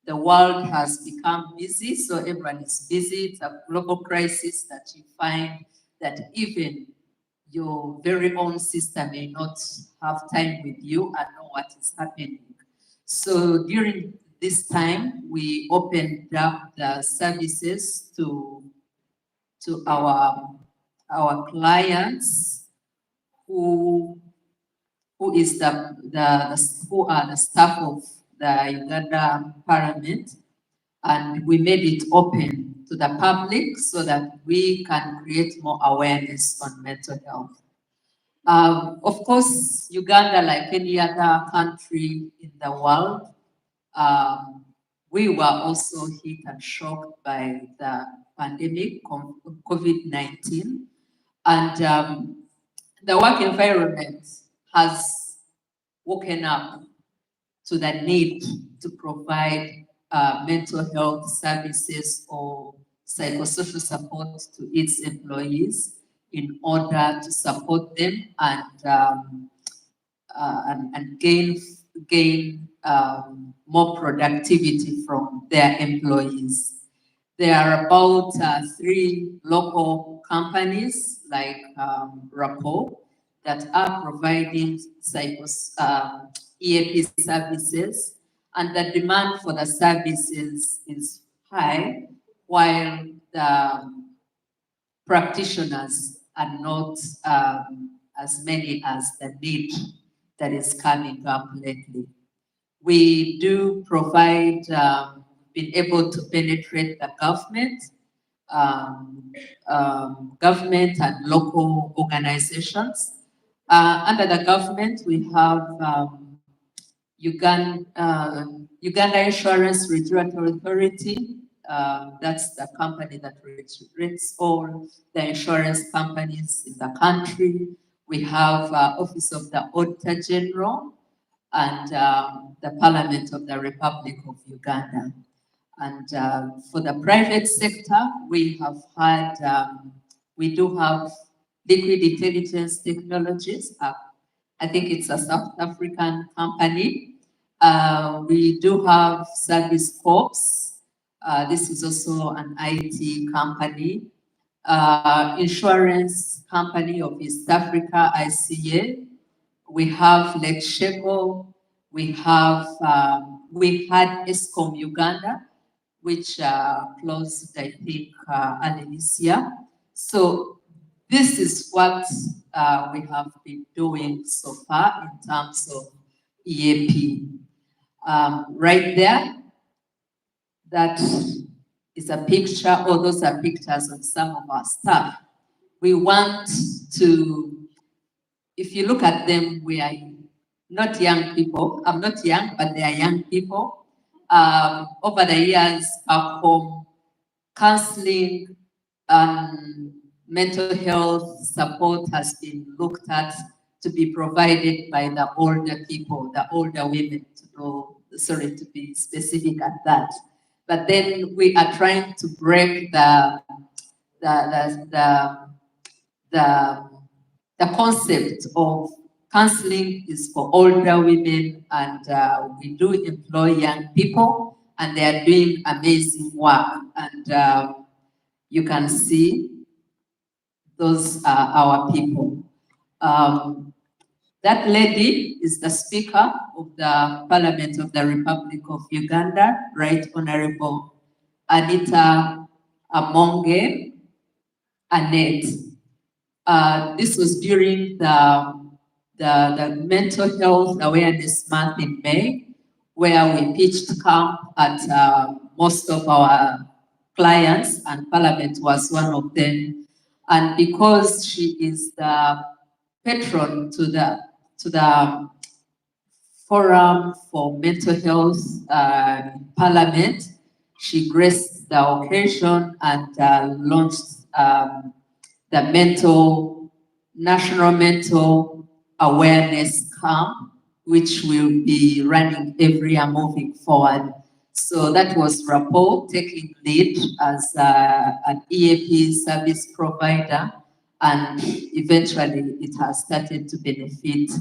The world has become busy, so everyone is busy. It's a global crisis that you find that even your very own sister may not have time with you and know what is happening. So during this time, we opened up the services to our clients who are the staff of the Uganda Parliament, and we made it open to the public so that we can create more awareness on mental health. Of course, Uganda, like any other country in the world, we were also hit and shocked by the pandemic, COVID-19, and the work environment has woken up to the need to provide mental health services or psychosocial support to its employees in order to support them and gain more productivity from their employees. There are about 3 local companies like Rapport that are providing EAP services, and the demand for the services is high, while the practitioners are not as many as the need that is coming up lately. We do provide, been able to penetrate the government, government and local organizations. Under the government, we have Uganda Insurance Regulatory Authority. That's the company that regulates all the insurance companies in the country. We have Office of the Auditor General and the Parliament of the Republic of Uganda. And for the private sector, we have had, we do have Liquid Intelligence Technologies. I think it's a South African company. We do have Service Corps. This is also an IT company. Insurance company of East Africa, ICA. We have Lekshego. We have, we had ESCOM Uganda, which closed, I think, early this year. So this is what we have been doing so far in terms of EAP. Right there, that is a picture, or those are pictures of some of our staff. We want to, if you look at them, we are not young people. I'm not young, but they are young people. Over the years, back home, counseling and mental health support has been looked at to be provided by the older people, the older women, to be specific at that. But then we are trying to break the concept of counseling is for older women, and we do employ young people, and they are doing amazing work. And you can see those are our people. That lady is the Speaker of the Parliament of the Republic of Uganda, Right Honorable Anita Amonge Annette. This was during the Mental Health Awareness Month in May, where we pitched camp at most of our clients, and Parliament was one of them. And because she is the patron to the Forum for Mental Health in Parliament, she graced the occasion and launched the National Mental Awareness Camp, which will be running every year moving forward. So that was Rapport taking lead as an EAP service provider, and eventually it has started to benefit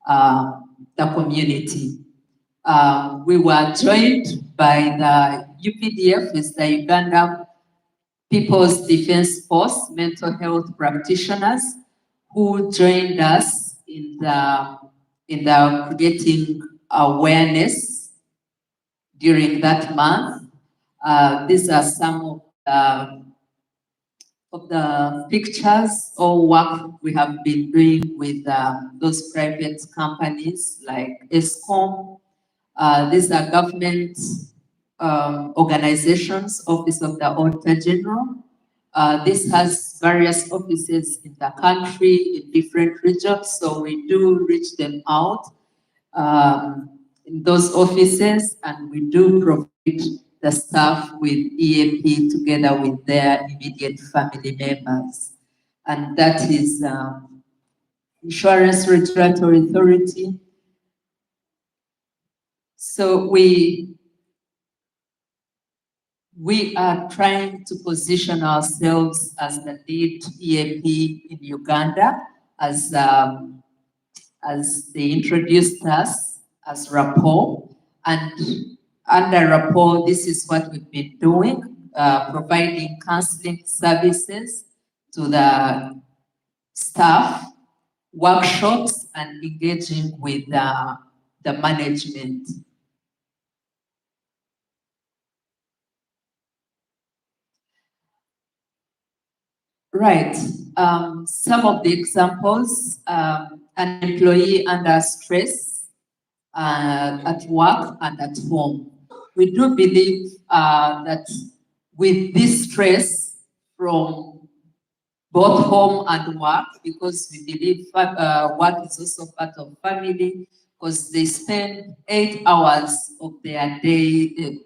the community. We were joined by the UPDF, is the Uganda People's Defense Force mental health practitioners, who joined us in the creating awareness during that month. These are some of the pictures or work we have been doing with those private companies like ESCOM. These are government organizations, Office of the Auditor General. This has various offices in the country, in different regions, so we do reach them out in those offices, and we do provide the staff with EAP together with their immediate family members. And that is Insurance Regulatory Authority. So we are trying to position ourselves as the lead EAP in Uganda, as they introduced us as Rapport. And under Rapport, this is what we've been doing, providing counseling services to the staff, workshops, and engaging with the management. Right. Some of the examples, an employee under stress at work and at home. We do believe that with this stress from both home and work, because we believe work is also part of family, because they spend 8 hours of their day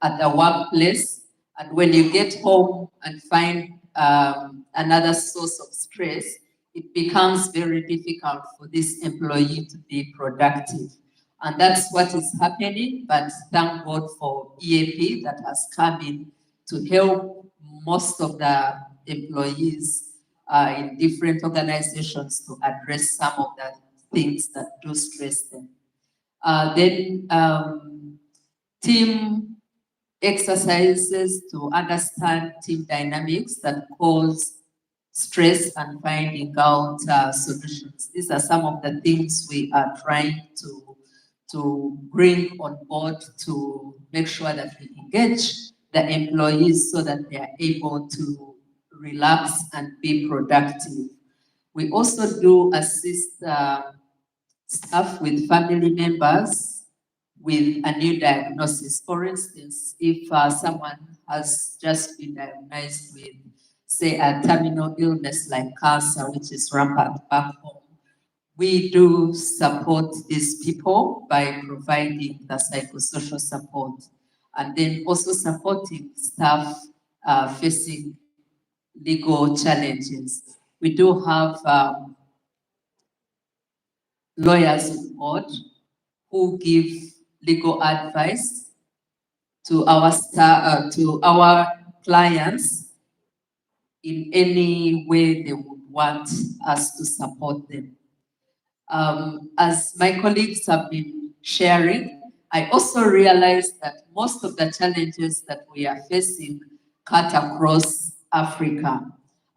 at the workplace. And when you get home and find another source of stress, it becomes very difficult for this employee to be productive. And that's what is happening, but thank God for EAP that has come in to help most of the employees in different organizations to address some of the things that do stress them. Then team exercises to understand team dynamics that cause stress and finding out solutions. These are some of the things we are trying to bring on board to make sure that we engage the employees so that they are able to relax and be productive. We also do assist staff with family members with a new diagnosis. For instance, if someone has just been diagnosed with, say, a terminal illness like cancer, which is rampant back home, we do support these people by providing the psychosocial support, and then also supporting staff facing legal challenges. We do have lawyers on board who give legal advice to our clients in any way they would want us to support them. As my colleagues have been sharing, I also realized that most of the challenges that we are facing cut across Africa.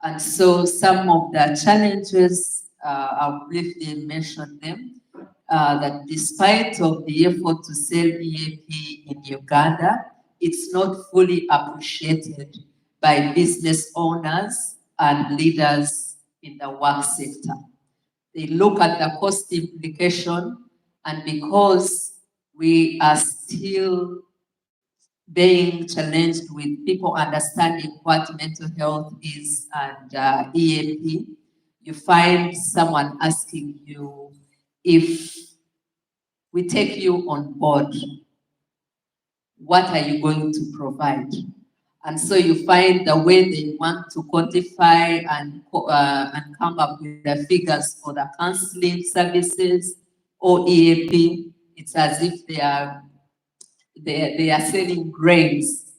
And so some of the challenges, I'll briefly mention them, that despite of the effort to sell EAP in Uganda, it's not fully appreciated by business owners and leaders in the work sector. They look at the cost implication, and because we are still being challenged with people understanding what mental health is and EAP. You find someone asking you, if we take you on board, what are you going to provide? And so you find the way they want to quantify and come up with the figures for the counseling services or EAP. It's as if they are selling grains.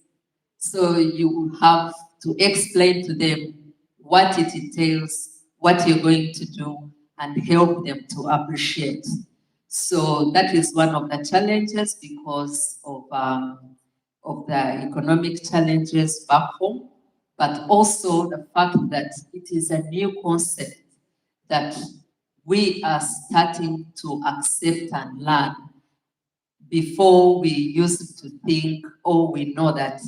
So you have to explain to them what it entails, what you're going to do, and help them to appreciate. So that is one of the challenges because of the economic challenges back home, but also the fact that it is a new concept that we are starting to accept and learn. Before, we used to think, oh, we know that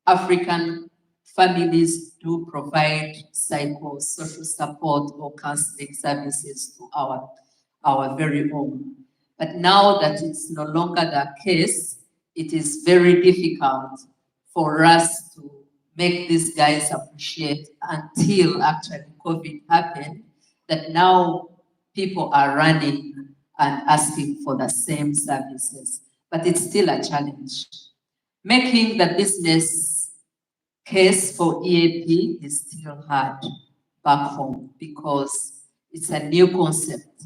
African families do provide psychosocial support or counseling services to our very own. But now that it's no longer the case, it is very difficult for us to make these guys appreciate until actually COVID happened, that now people are running and asking for the same services. But it's still a challenge. Making the business case for EAP is still hard back home because it's a new concept.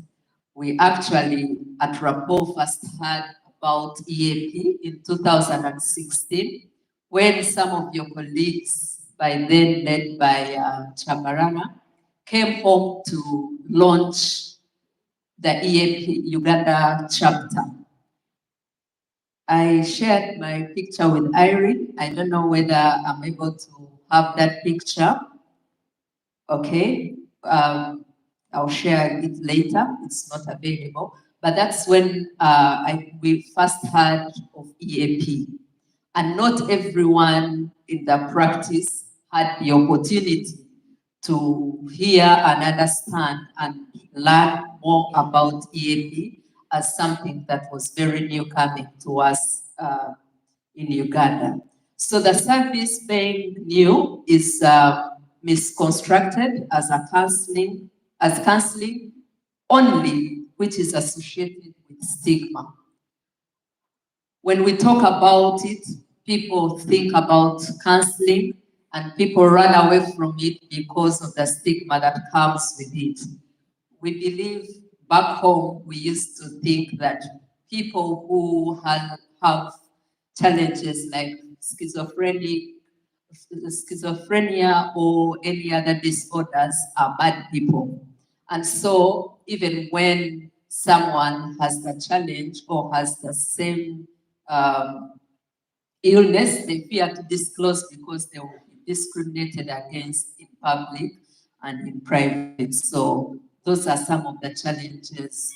We actually, at Rapport, first heard about EAP in 2016, when some of your colleagues, by then led by Chamarana, came home to launch the EAP Uganda chapter. I shared my picture with Irene. I don't know whether I'm able to have that picture. Okay, I'll share it later. It's not available. But that's when we first heard of EAP. And not everyone in the practice had the opportunity to hear and understand and learn more about EAP as something that was very new coming to us in Uganda. So the service being new is misconstructed as counseling only, which is associated with stigma. When we talk about it, people think about counseling and people run away from it because of the stigma that comes with it. We believe back home, we used to think that people who have challenges like schizophrenia or any other disorders are bad people. And so even when someone has the challenge or has the same illness, they fear to disclose because they will be discriminated against in public and in private. So those are some of the challenges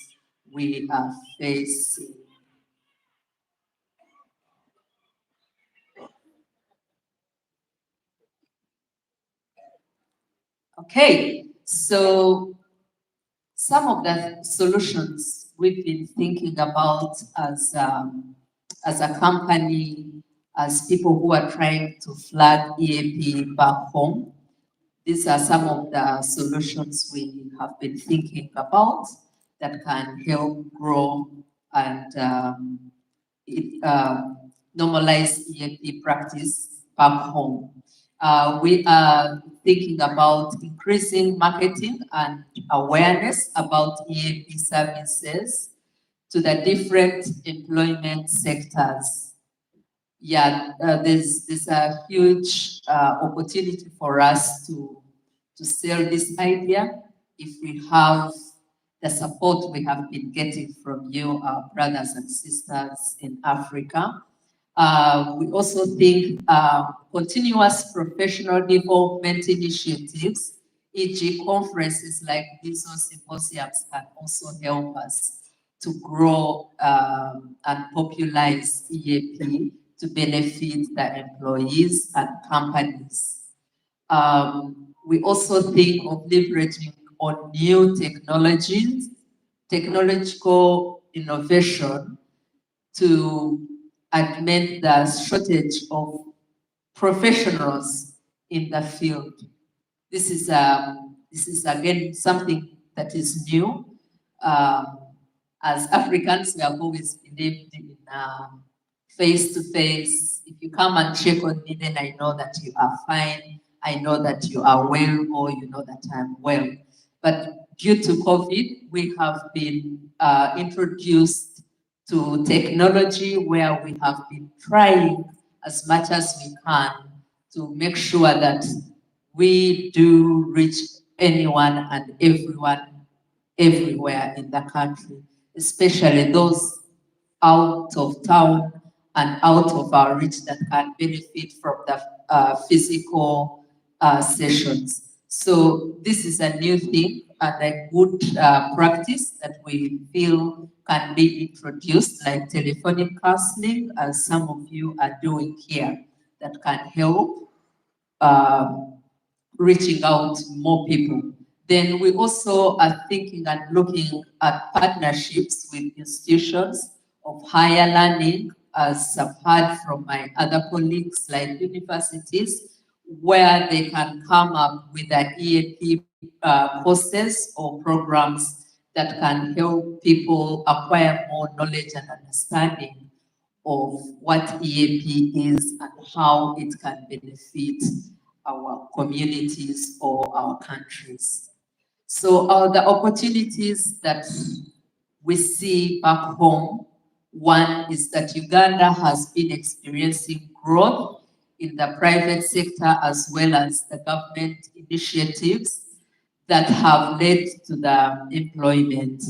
we are facing. Okay, so some of the solutions we've been thinking about as a company, as people who are trying to flag EAP back home, these are some of the solutions we have been thinking about that can help grow and normalize EAP practice back home. We are thinking about increasing marketing and awareness about EAP services to the different employment sectors. Yeah, there's a huge opportunity for us to sell this idea if we have the support we have been getting from you, our brothers and sisters in Africa. We also think continuous professional development initiatives, e.g. conferences like these or symposiums, can also help us to grow and popularize EAP to benefit the employees and companies. We also think of leveraging on new technologies, technological innovation to augment the shortage of professionals in the field. This is again something that is new. As Africans, we have always believed in face-to-face. If you come and check on me, then I know that you are fine. I know that you are well, or you know that I'm well. But due to COVID, we have been introduced to technology where we have been trying as much as we can to make sure that we do reach anyone and everyone everywhere in the country, especially those out of town and out of our reach that can benefit from the physical sessions. So this is a new thing and a good practice that we feel can be introduced, like telephonic counseling, as some of you are doing here, that can help reaching out to more people. Then we also are thinking and looking at partnerships with institutions of higher learning, as I've heard from my other colleagues, like universities, where they can come up with an EAP courses or programs that can help people acquire more knowledge and understanding of what EAP is and how it can benefit our communities or our countries. So the opportunities that we see back home, one is that Uganda has been experiencing growth in the private sector as well as the government initiatives that have led to the employment.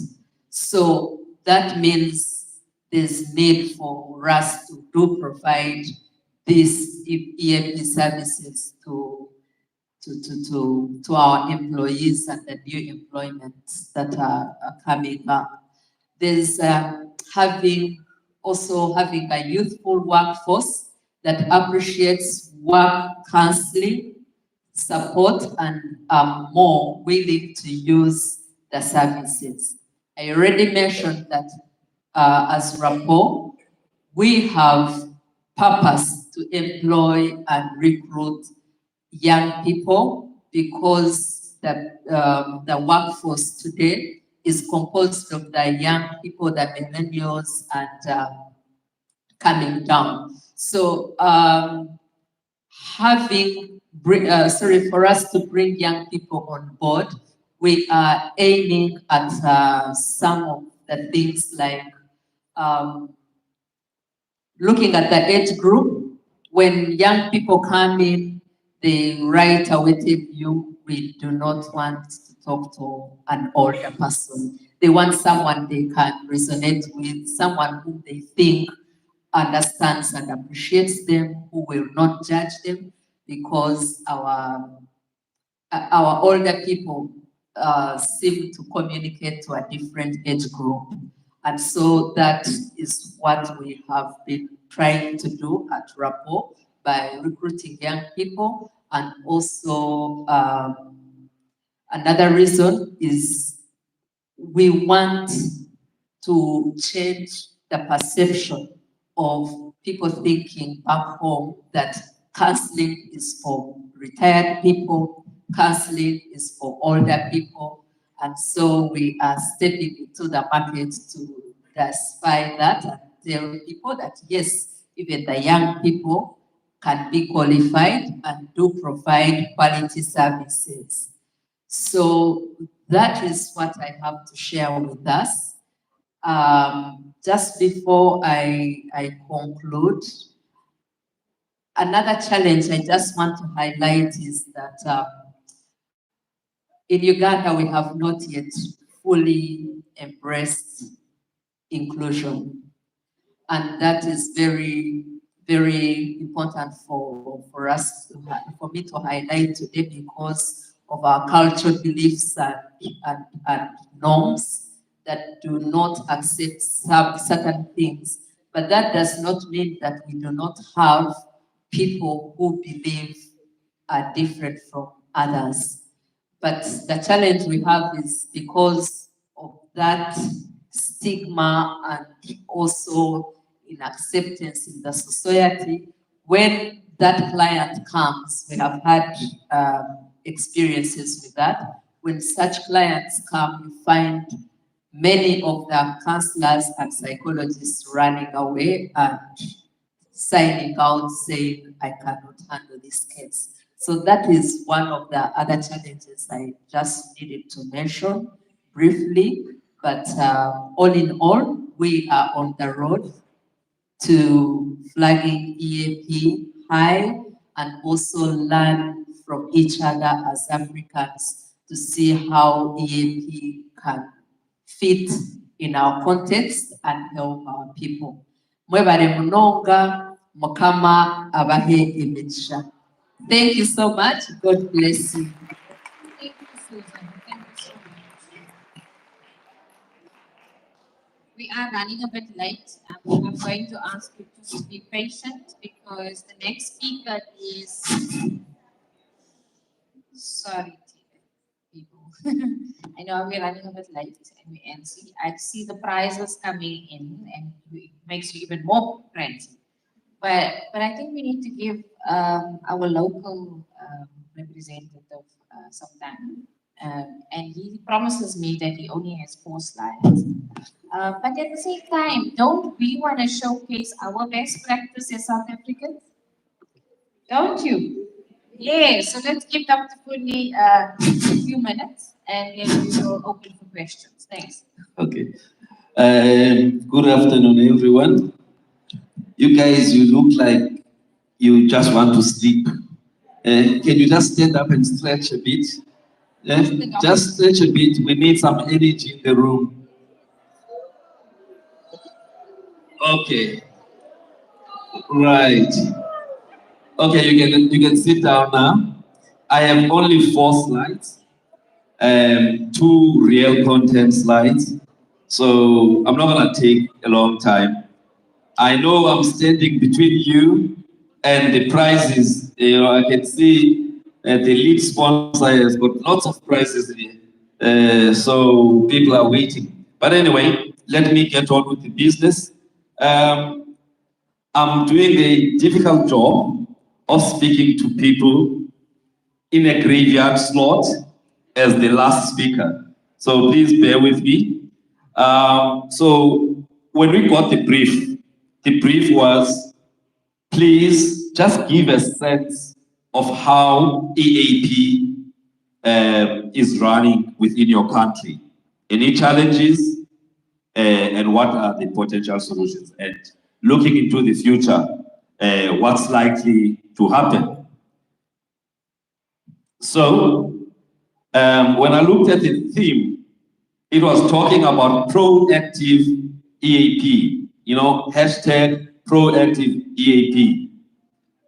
So that means there's need for us to do provide these EAP services to our employees and the new employments that are coming up. There's having a youthful workforce that appreciates work counseling, support, and are more willing to use the services. I already mentioned that as rapport, we have purpose to employ and recruit young people because the workforce today is composed of the young people, the millennials, and coming down. So for us to bring young people on board, we are aiming at some of the things like looking at the age group. When young people come in, they right away tell you, we do not want to talk to an older person. They want someone they can resonate with, someone who they think understands and appreciates them, who will not judge them, because our older people seem to communicate to a different age group. And so that is what we have been trying to do at Rapport by recruiting young people. And also another reason is we want to change the perception of people thinking back home that counseling is for retired people, counseling is for older people. And so we are stepping into the market to diversify that and tell people that yes, even the young people can be qualified and do provide quality services. So that is what I have to share with us. Just before I conclude, another challenge I just want to highlight is that in Uganda, we have not yet fully embraced inclusion. And that is very, very important for me to highlight today because of our cultural beliefs and norms that do not accept certain things. But that does not mean that we do not have people who believe are different from others. But the challenge we have is because of that stigma and also in acceptance in the society. When that client comes, we have had experiences with that. When such clients come, you find many of the counselors and psychologists running away and signing out saying, I cannot handle this case. So that is one of the other challenges I just needed to mention briefly. But all in all, we are on the road to flagging EAP high and also learn from each other as Africans to see how EAP can fit in our context and help our people. Mwebale munonga, mukama abahe imigisha. Thank you so much. God bless you. Thank you, Susan. Thank you so much. We are running a bit late. I'm going to ask you to be patient because the next speaker is, sorry, people. I know we're running a bit late and I see the prizes coming in and it makes you even more crazy. But I think we need to give our local representative some time. And he promises me that he only has 4 slides. But at the same time, don't we want to showcase our best practice as South Africans? Don't you? Yeah, so let's give Dr. Puni a few minutes and then we will open for questions. Thanks. Okay. Good afternoon, everyone. You guys, you look like you just want to sleep. Can you just stand up and stretch a bit? Just stretch a bit. We need some energy in the room. Okay. Right. Okay, you can sit down now. I have only 4 slides, 2 real content slides. So I'm not gonna take a long time. I know I'm standing between you and the prizes. You know, I can see the lead sponsor has got lots of prizes here. So people are waiting. But anyway, let me get on with the business. I'm doing a difficult job of speaking to people in a graveyard slot as the last speaker. So please bear with me. So when we got the brief was, please just give a sense of how EAP is running within your country. Any challenges and what are the potential solutions? And looking into the future, what's likely to happen? So when I looked at the theme, it was talking about proactive EAP, you know, hashtag proactive EAP.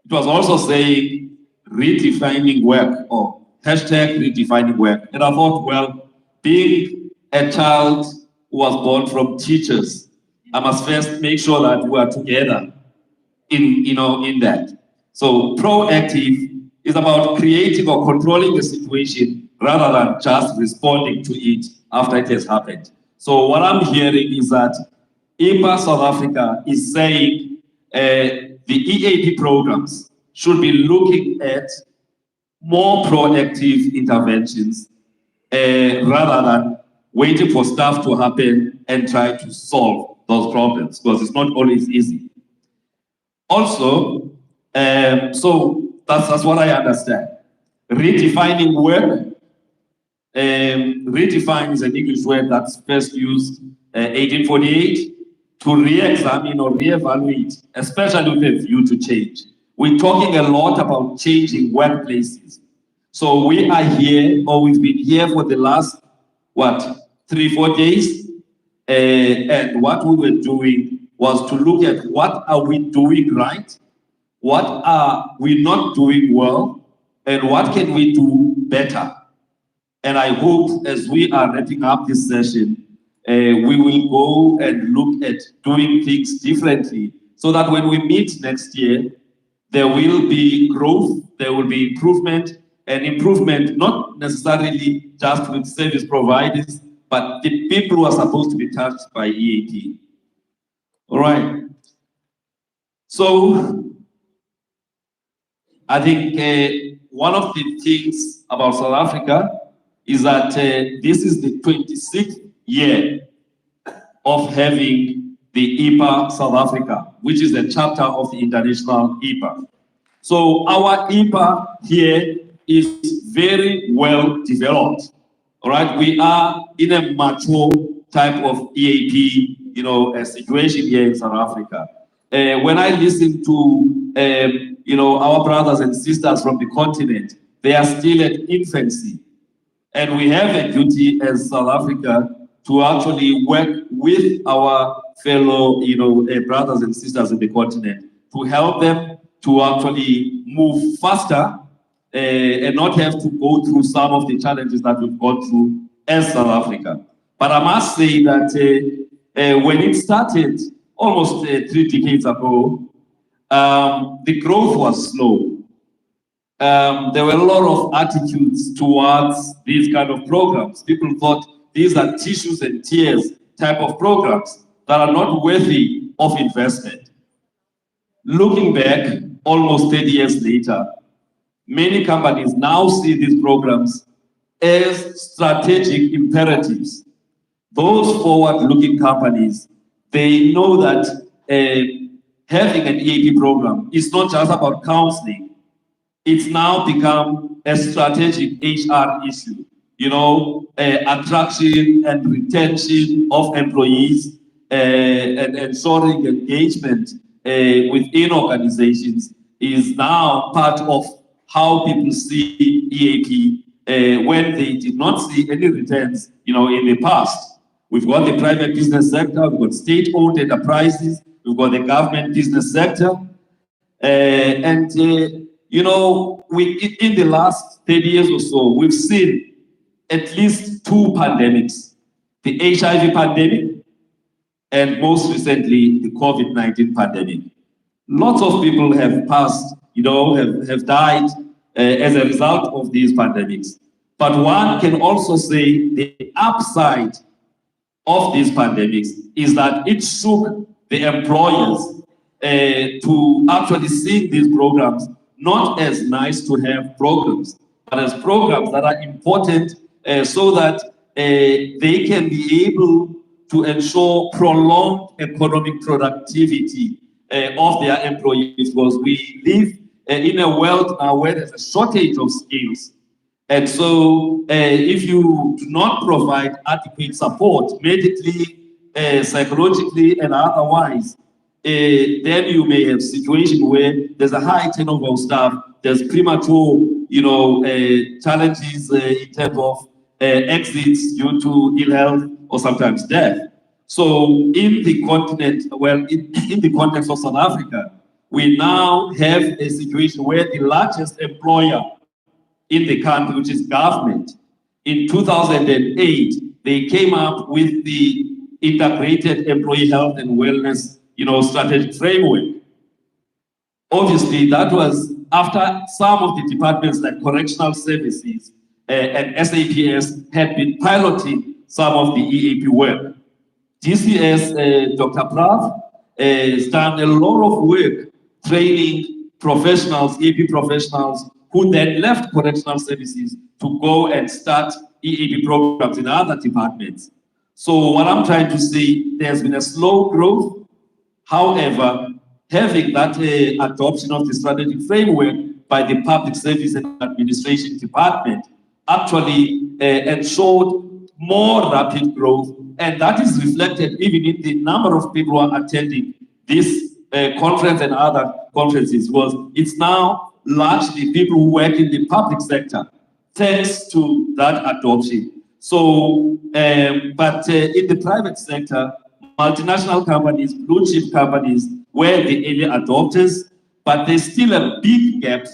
It was also saying redefining work or hashtag redefining work. And I thought, well, being a child who was born from teachers, I must first make sure that we are together in that. So proactive is about creating or controlling the situation rather than just responding to it after it has happened. So what I'm hearing is that EPA South Africa is saying the EAP programs should be looking at more proactive interventions rather than waiting for stuff to happen and try to solve those problems, because it's not always easy. Also, so that's what I understand. Redefining work. Redefine is an English word that's first used 1848 to re-examine or re-evaluate, especially with a view to change. We're talking a lot about changing workplaces. So we are here, or we've been here for the last, 3-4 days? And what we were doing was to look at what are we doing right, what are we not doing well, and what can we do better. And I hope as we are wrapping up this session, we will go and look at doing things differently so that when we meet next year, there will be growth, there will be improvement, and improvement not necessarily just with service providers, but the people who are supposed to be touched by EAP. All right. So I think one of the things about South Africa is that this is the 26th year of having the EPA South Africa, which is a chapter of the international EPA. So our EPA here is very well developed. All right, we are in a mature type of EAP, a situation here in South Africa. When I listen to, our brothers and sisters from the continent, they are still at infancy. And we have a duty as South Africa to actually work with our fellow, brothers and sisters in the continent to help them to actually move faster and not have to go through some of the challenges that we've gone through as South Africa. But I must say that when it started almost 3 decades ago, the growth was slow. There were a lot of attitudes towards these kind of programs. People thought these are tissues and tears type of programs that are not worthy of investment. Looking back, almost 30 years later, many companies now see these programs as strategic imperatives. Those forward-looking companies, they know that having an EAP program is not just about counseling. It's now become a strategic HR issue. Attraction and retention of employees and ensuring engagement within organizations is now part of how people see EAP when they did not see any returns, in the past. We've got the private business sector, we've got state-owned enterprises, we've got the government business sector, and in the last 30 years or so, we've seen at least 2 pandemics: the HIV pandemic and most recently the COVID-19 pandemic. Lots of people have passed, have died as a result of these pandemics. But one can also say the upside of these pandemics is that it shook the employers to actually see these programs not as nice to have programs, but as programs that are important so that they can be able to ensure prolonged economic productivity of their employees, because we live in a world now where there's a shortage of skills. And so if you do not provide adequate support, medically, psychologically, and otherwise, then you may have a situation where there's a high turnover of staff, there's premature, challenges in terms of exits due to ill health or sometimes death. So in the continent, in the context of South Africa, we now have a situation where the largest employer in the country, which is government, in 2008, they came up with the integrated employee health and wellness, strategic framework. Obviously, that was after some of the departments like correctional services and SAPS had been piloting some of the EAP work. DCS, Dr. Prav, has done a lot of work training professionals, EAP professionals, who then left correctional services to go and start EAP programs in other departments. So what I'm trying to say, there's been a slow growth. However, having that adoption of the strategic framework by the Public Service and Administration Department actually ensured more rapid growth, and that is reflected even in the number of people who are attending this conference and other conferences, because it's now largely people who work in the public sector, thanks to that adoption. So, but in the private sector, multinational companies, blue chip companies were the early adopters, but there's still a big gap.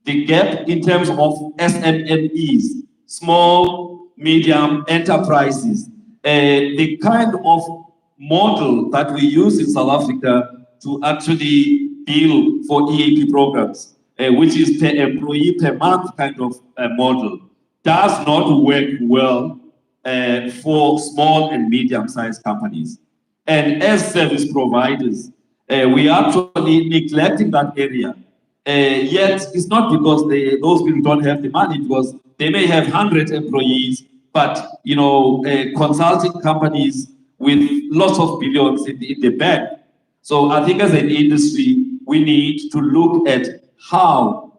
The gap in terms of SMMEs, small, medium enterprises, the kind of model that we use in South Africa to actually bill for EAP programs, which is per employee per month kind of model, does not work well for small and medium-sized companies. And as service providers, We are actually neglecting that area. Yet it's not because those people don't have the money, because they may have 100 employees, but consulting companies with lots of billions in the bank. So I think as an industry, we need to look at how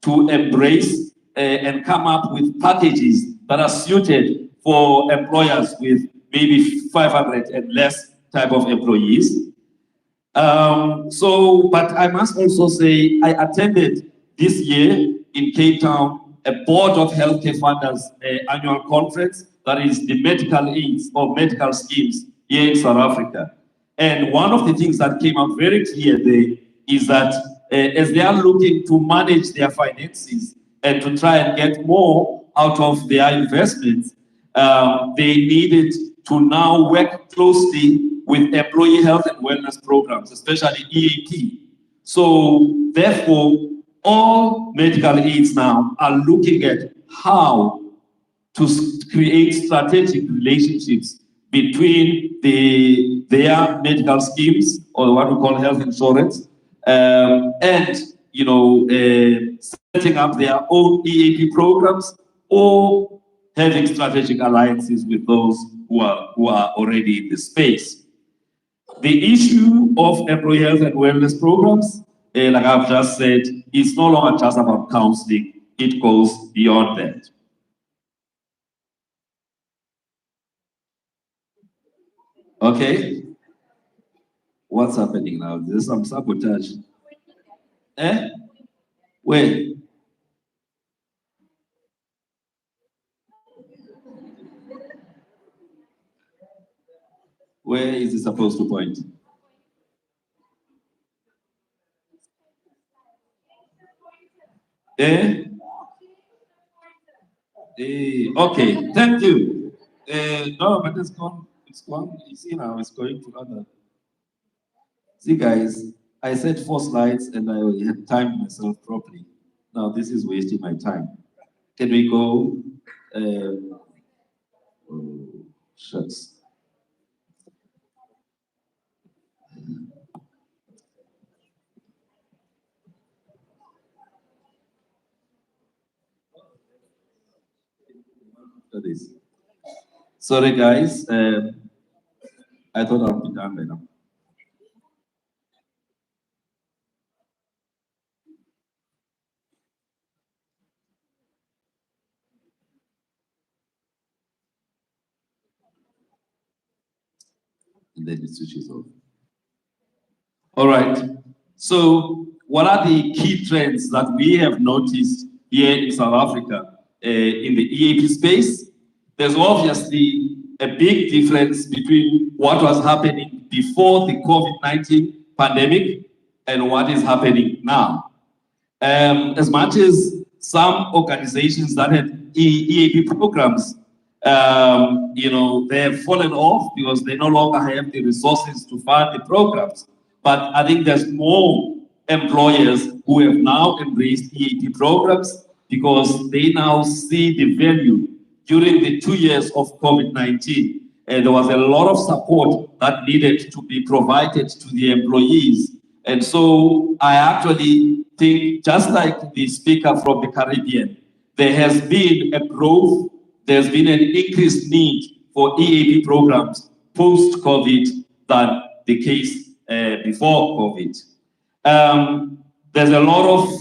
to embrace and come up with packages that are suited for employers with maybe 500 and less type of employees. But I must also say, I attended this year in Cape Town a Board of Healthcare Funders annual conference, that is the medical aids or medical schemes here in South Africa. And one of the things that came out very clear there is that as they are looking to manage their finances and to try and get more out of their investments, they needed to now work closely with employee health and wellness programs, especially EAP. So therefore, all medical aids now are looking at how to create strategic relationships between their medical schemes, or what we call health insurance, and setting up their own EAP programs, or having strategic alliances with those who are already in the space. The issue of employee health and wellness programs, like I've just said, is no longer just about counseling. It goes beyond that. Okay. What's happening now? There's some sabotage. Eh? Where? Where is it supposed to point? Eh? Okay, thank you. No, but it's gone. It's gone. You see now, it's going to other. See, guys, I said 4 slides and I had timed myself properly. Now this is wasting my time. Can we go? Oh, shucks. This. Sorry, guys. I thought I'd be done by now. And then it switches off. All right. So, what are the key trends that we have noticed here in South Africa in the EAP space? There's obviously a big difference between what was happening before the COVID-19 pandemic and what is happening now. As much as some organizations that had EAP programs, they have fallen off because they no longer have the resources to fund the programs. But I think there's more employers who have now embraced EAP programs because they now see the value. During the 2 years of COVID-19, there was a lot of support that needed to be provided to the employees. And so I actually think, just like the speaker from the Caribbean, there has been a growth, there's been an increased need for EAP programs post-COVID than the case before COVID. There's a lot of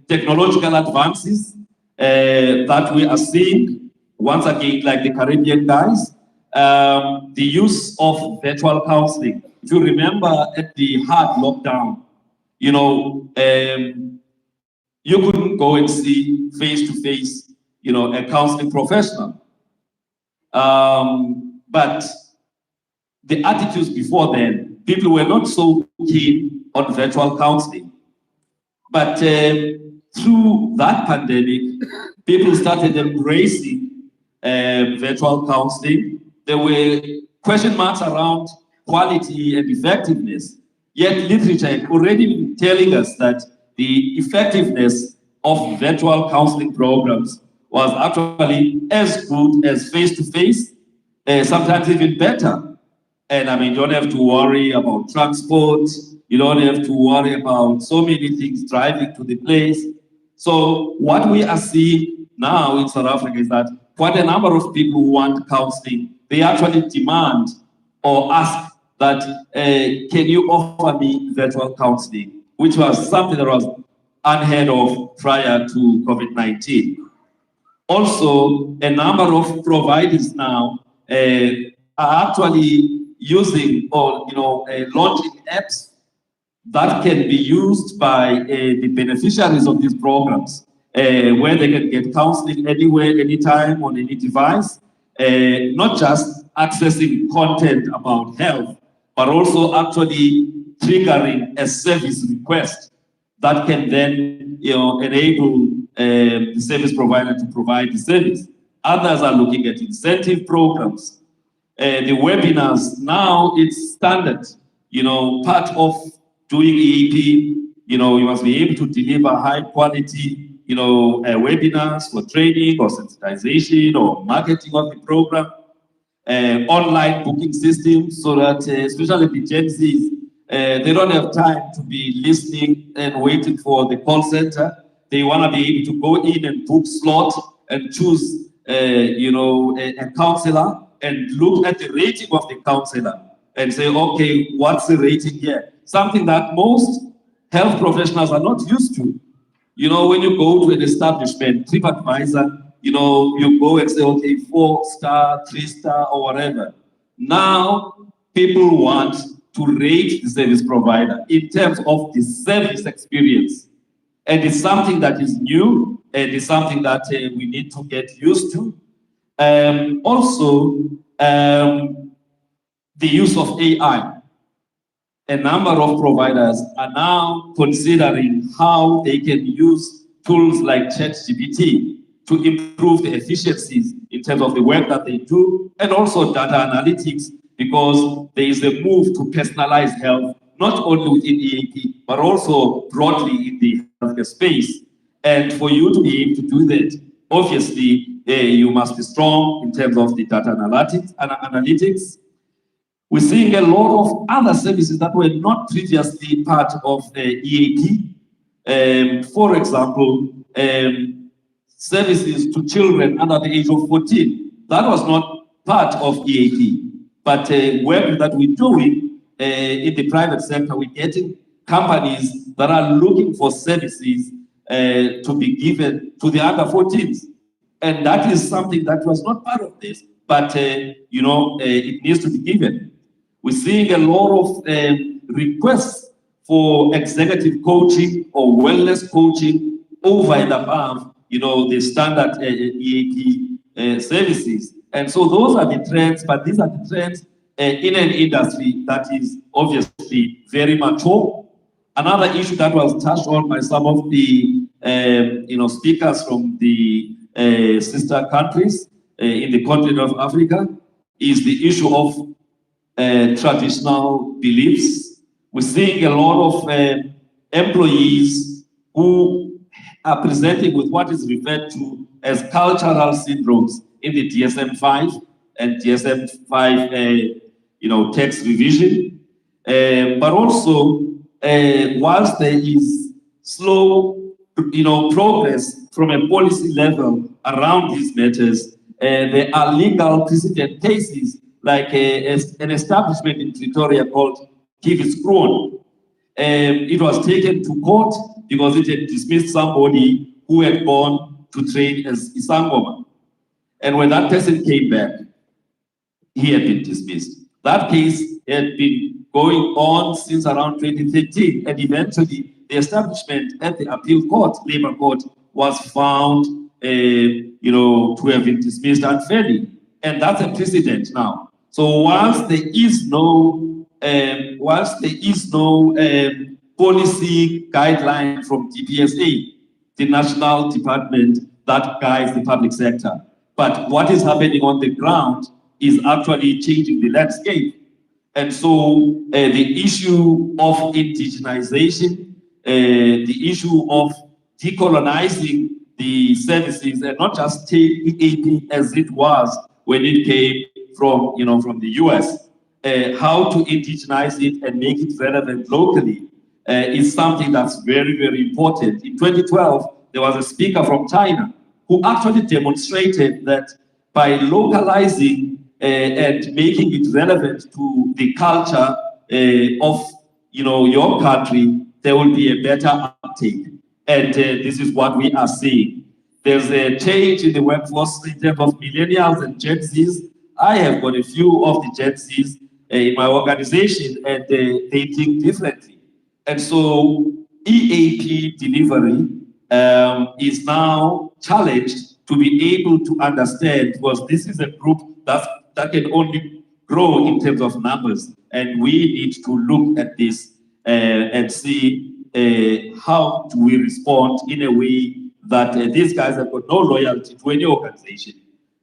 technological advances that we are seeing. Once again, like the Caribbean guys, the use of virtual counseling. If you remember at the hard lockdown, you couldn't go and see face-to-face, a counseling professional. But the attitudes before then, people were not so keen on virtual counseling. But through that pandemic, people started embracing virtual counseling. There were question marks around quality and effectiveness. Yet literature already telling us that the effectiveness of virtual counseling programs was actually as good as face-to-face, sometimes even better. And I mean, you don't have to worry about transport. You don't have to worry about so many things driving to the place. So what we are seeing now in South Africa is that quite a number of people who want counseling, they actually demand or ask that, can you offer me virtual counseling, which was something that was unheard of prior to COVID-19. Also, a number of providers now are actually using or launching apps that can be used by the beneficiaries of these programs, where they can get counseling anywhere, anytime, on any device, not just accessing content about health, but also actually triggering a service request that can then enable the service provider to provide the service. Others are looking at incentive programs. The webinars, now it's standard, part of doing EAP, you must be able to deliver high quality, webinars for training or sensitization or marketing of the program, online booking systems so that, especially the Gen Zs, they don't have time to be listening and waiting for the call center. They want to be able to go in and book slot and choose, a counselor and look at the rating of the counselor and say, okay, what's the rating here? Something that most health professionals are not used to. When you go to an establishment, TripAdvisor, you go and say, okay, 4-star, 3-star, or whatever. Now, people want to rate the service provider in terms of the service experience. And it's something that is new, and it's something that we need to get used to. Also, the use of AI. A number of providers are now considering how they can use tools like ChatGPT to improve the efficiencies in terms of the work that they do, and also data analytics, because there is a move to personalize health, not only within EAP, but also broadly in the healthcare space. And for you to be able to do that, obviously, you must be strong in terms of the data analytics. We're seeing a lot of other services that were not previously part of EAP. For example, services to children under the age of 14. That was not part of EAP, but work that we're doing in the private sector, we're getting companies that are looking for services to be given to the under 14s. And that is something that was not part of this, but it needs to be given. We're seeing a lot of requests for executive coaching or wellness coaching over and above, the standard EAP services. And so those are the trends, but these are the trends in an industry that is obviously very mature. Another issue that was touched on by some of the speakers from the sister countries in the continent of Africa is the issue of traditional beliefs. We're seeing a lot of employees who are presenting with what is referred to as cultural syndromes in the DSM-5 and DSM-5, text revision. But also, whilst there is slow, progress from a policy level around these matters, there are legal precedent cases like an establishment in Pretoria called Kivis Kroon. It was taken to court because it had dismissed somebody who had gone to train as Isangoma. And when that person came back, he had been dismissed. That case had been going on since around 2013, and eventually the establishment at the appeal court, labor court, was found to have been dismissed unfairly. And that's a precedent now. So whilst there is no policy guideline from DPSA, the national department that guides the public sector, but what is happening on the ground is actually changing the landscape. And so the issue of indigenization, the issue of decolonizing the services, and not just take EAP as it was when it came from the US. how to indigenize it and make it relevant locally is something that's very, very important. In 2012, there was a speaker from China who actually demonstrated that by localizing and making it relevant to the culture of your country, there will be a better uptake. And this is what we are seeing. There's a change in the workforce in terms of millennials and Gen Zs. I have got a few of the Gen Zs in my organization, and they think differently. And so EAP delivery is now challenged to be able to understand, because this is a group that can only grow in terms of numbers. And we need to look at this and see how do we respond in a way that these guys have got no loyalty to any organization.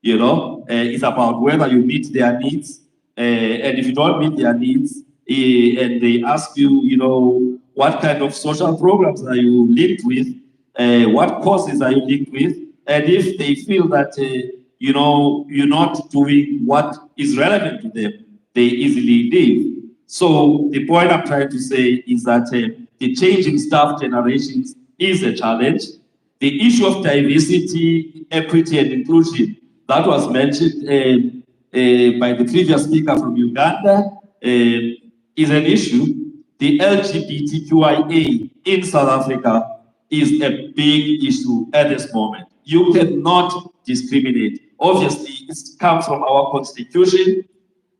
It's about whether you meet their needs, and if you don't meet their needs, and they ask you, what kind of social programs are you linked with, what courses are you linked with, and if they feel that you're not doing what is relevant to them, they easily leave. So the point I'm trying to say is that the changing staff generations is a challenge. The issue of diversity, equity, and inclusion that was mentioned by the previous speaker from Uganda is an issue. The LGBTQIA in South Africa is a big issue at this moment. You cannot discriminate. Obviously, it comes from our constitution.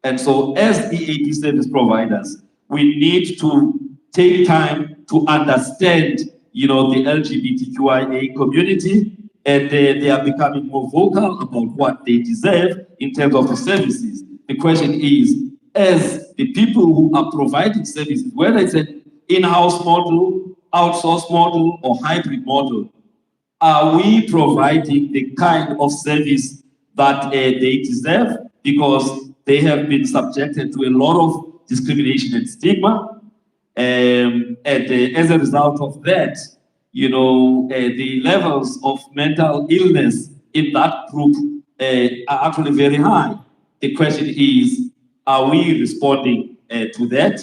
And so as EAP service providers, we need to take time to understand, the LGBTQIA community, and they are becoming more vocal about what they deserve in terms of the services. The question is, as the people who are providing services, whether it's an in-house model, outsourced model, or hybrid model, are we providing the kind of service that they deserve? Because they have been subjected to a lot of discrimination and stigma. And as a result of that, the levels of mental illness in that group are actually very high. The question is, are we responding to that?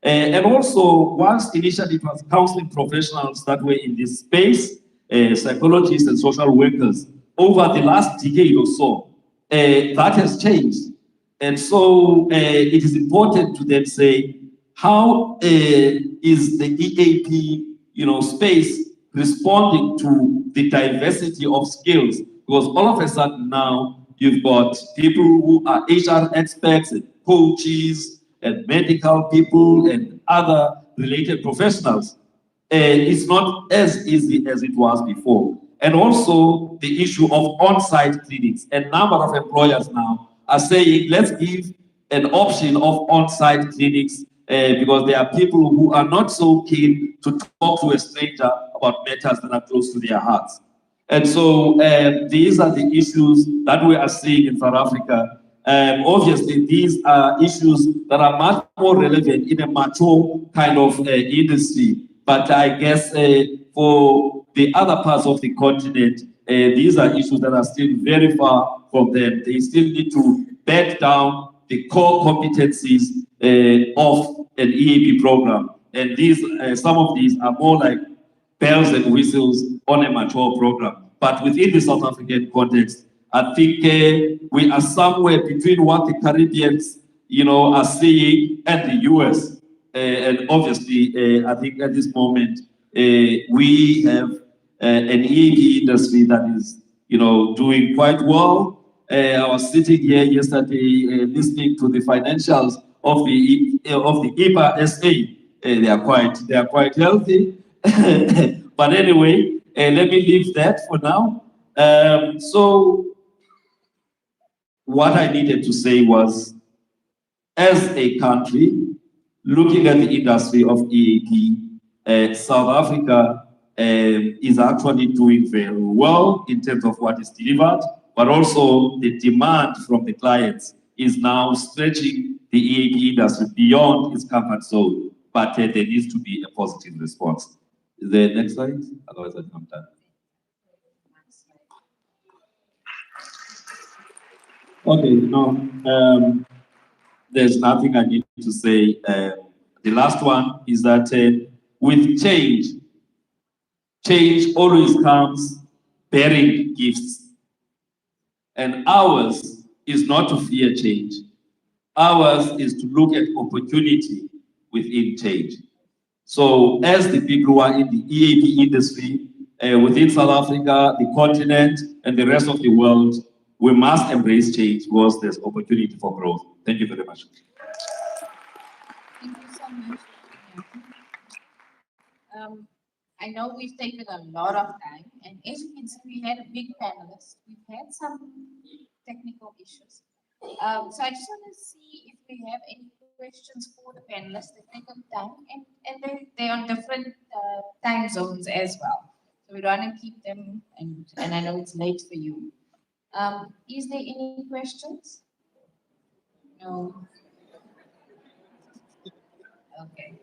And also, once initially it was counseling professionals that were in this space, psychologists and social workers, over the last decade or so, that has changed. And so it is important to then say, how is the EAP, space responding to the diversity of skills? Because all of a sudden now, you've got people who are HR experts and coaches and medical people and other related professionals. It's not as easy as it was before. And also the issue of on-site clinics. A number of employers now are saying, let's give an option of on-site clinics because there are people who are not so keen to talk to a stranger about matters that are close to their hearts. And so these are the issues that we are seeing in South Africa. Obviously, these are issues that are much more relevant in a mature kind of industry. But I guess for the other parts of the continent, these are issues that are still very far from them. They still need to bed down the core competencies of an EAP program. And these, some of these are more like bells and whistles on a mature program. But within the South African context, I think we are somewhere between what the Caribbeans, are seeing and the US. And obviously, I think at this moment, we have an EAP industry that is, doing quite well. I was sitting here yesterday listening to the financials of the EPA SA. They are quite healthy. But anyway, let me leave that for now. So what I needed to say was, as a country, looking at the industry of EAP, South Africa is actually doing very well in terms of what is delivered, but also the demand from the clients is now stretching the EAP industry beyond its comfort zone. But there needs to be a positive response. Is there a next slide? Otherwise, I'm done. Okay, now, there's nothing I need to say. The last one is that with change, change always comes bearing gifts. And ours is not to fear change. Ours is to look at opportunity within change. So as the people who are in the EAP industry, within South Africa, the continent, and the rest of the world, we must embrace change because there's opportunity for growth. Thank you very much. Thank you so much. I know we've taken a lot of time, and as you can see, we had a big panelist. We've had some technical issues. So I just want to see if we have any questions for the panelists. They've taken time, and they're on different time zones as well. So we don't want to keep them, and I know it's late for you. Is there any questions? No. Okay.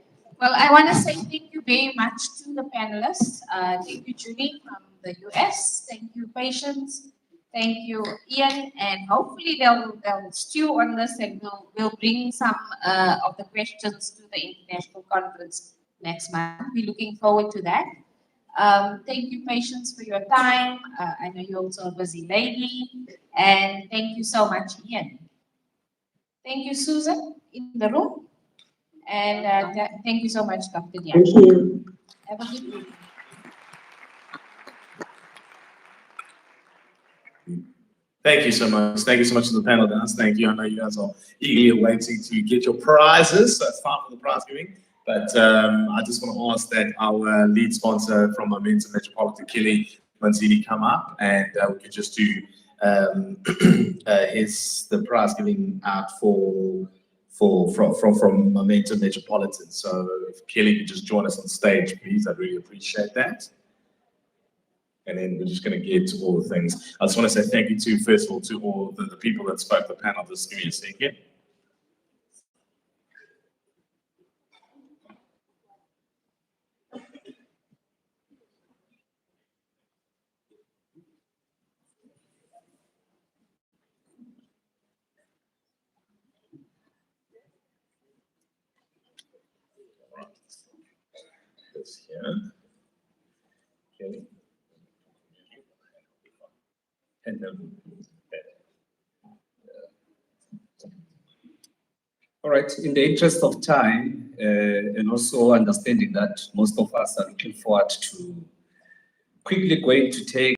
Well, I want to say thank you very much to the panelists. Thank you, Julie from the US. Thank you, Patience. Thank you, Ian. And hopefully they'll stew on this and we'll bring some of the questions to the international conference next month. We're looking forward to that. Thank you, Patience, for your time. I know you're also a busy lady. And thank you so much, Ian. Thank you, Susan, in the room. And thank you so much, Dr. Dian. Thank you. Have a good evening. Thank you so much. Thank you so much to the panel, guys. Thank you. I know you guys are eagerly waiting to get your prizes. So it's time for the prize giving. But I just want to ask that our lead sponsor from Momentum Metropolitan, Kelly Manzini, come up, and we could just do the prize giving out from Momentum Metropolitan. So if Kelly could just join us on stage, please, I'd really appreciate that. And then we're just going to get to all the things. I just want to say thank you to, first of all, to all the people that spoke the panel. Just give me a second. This here. Okay. And then, all right, in the interest of time, and also understanding that most of us are looking forward to quickly going to take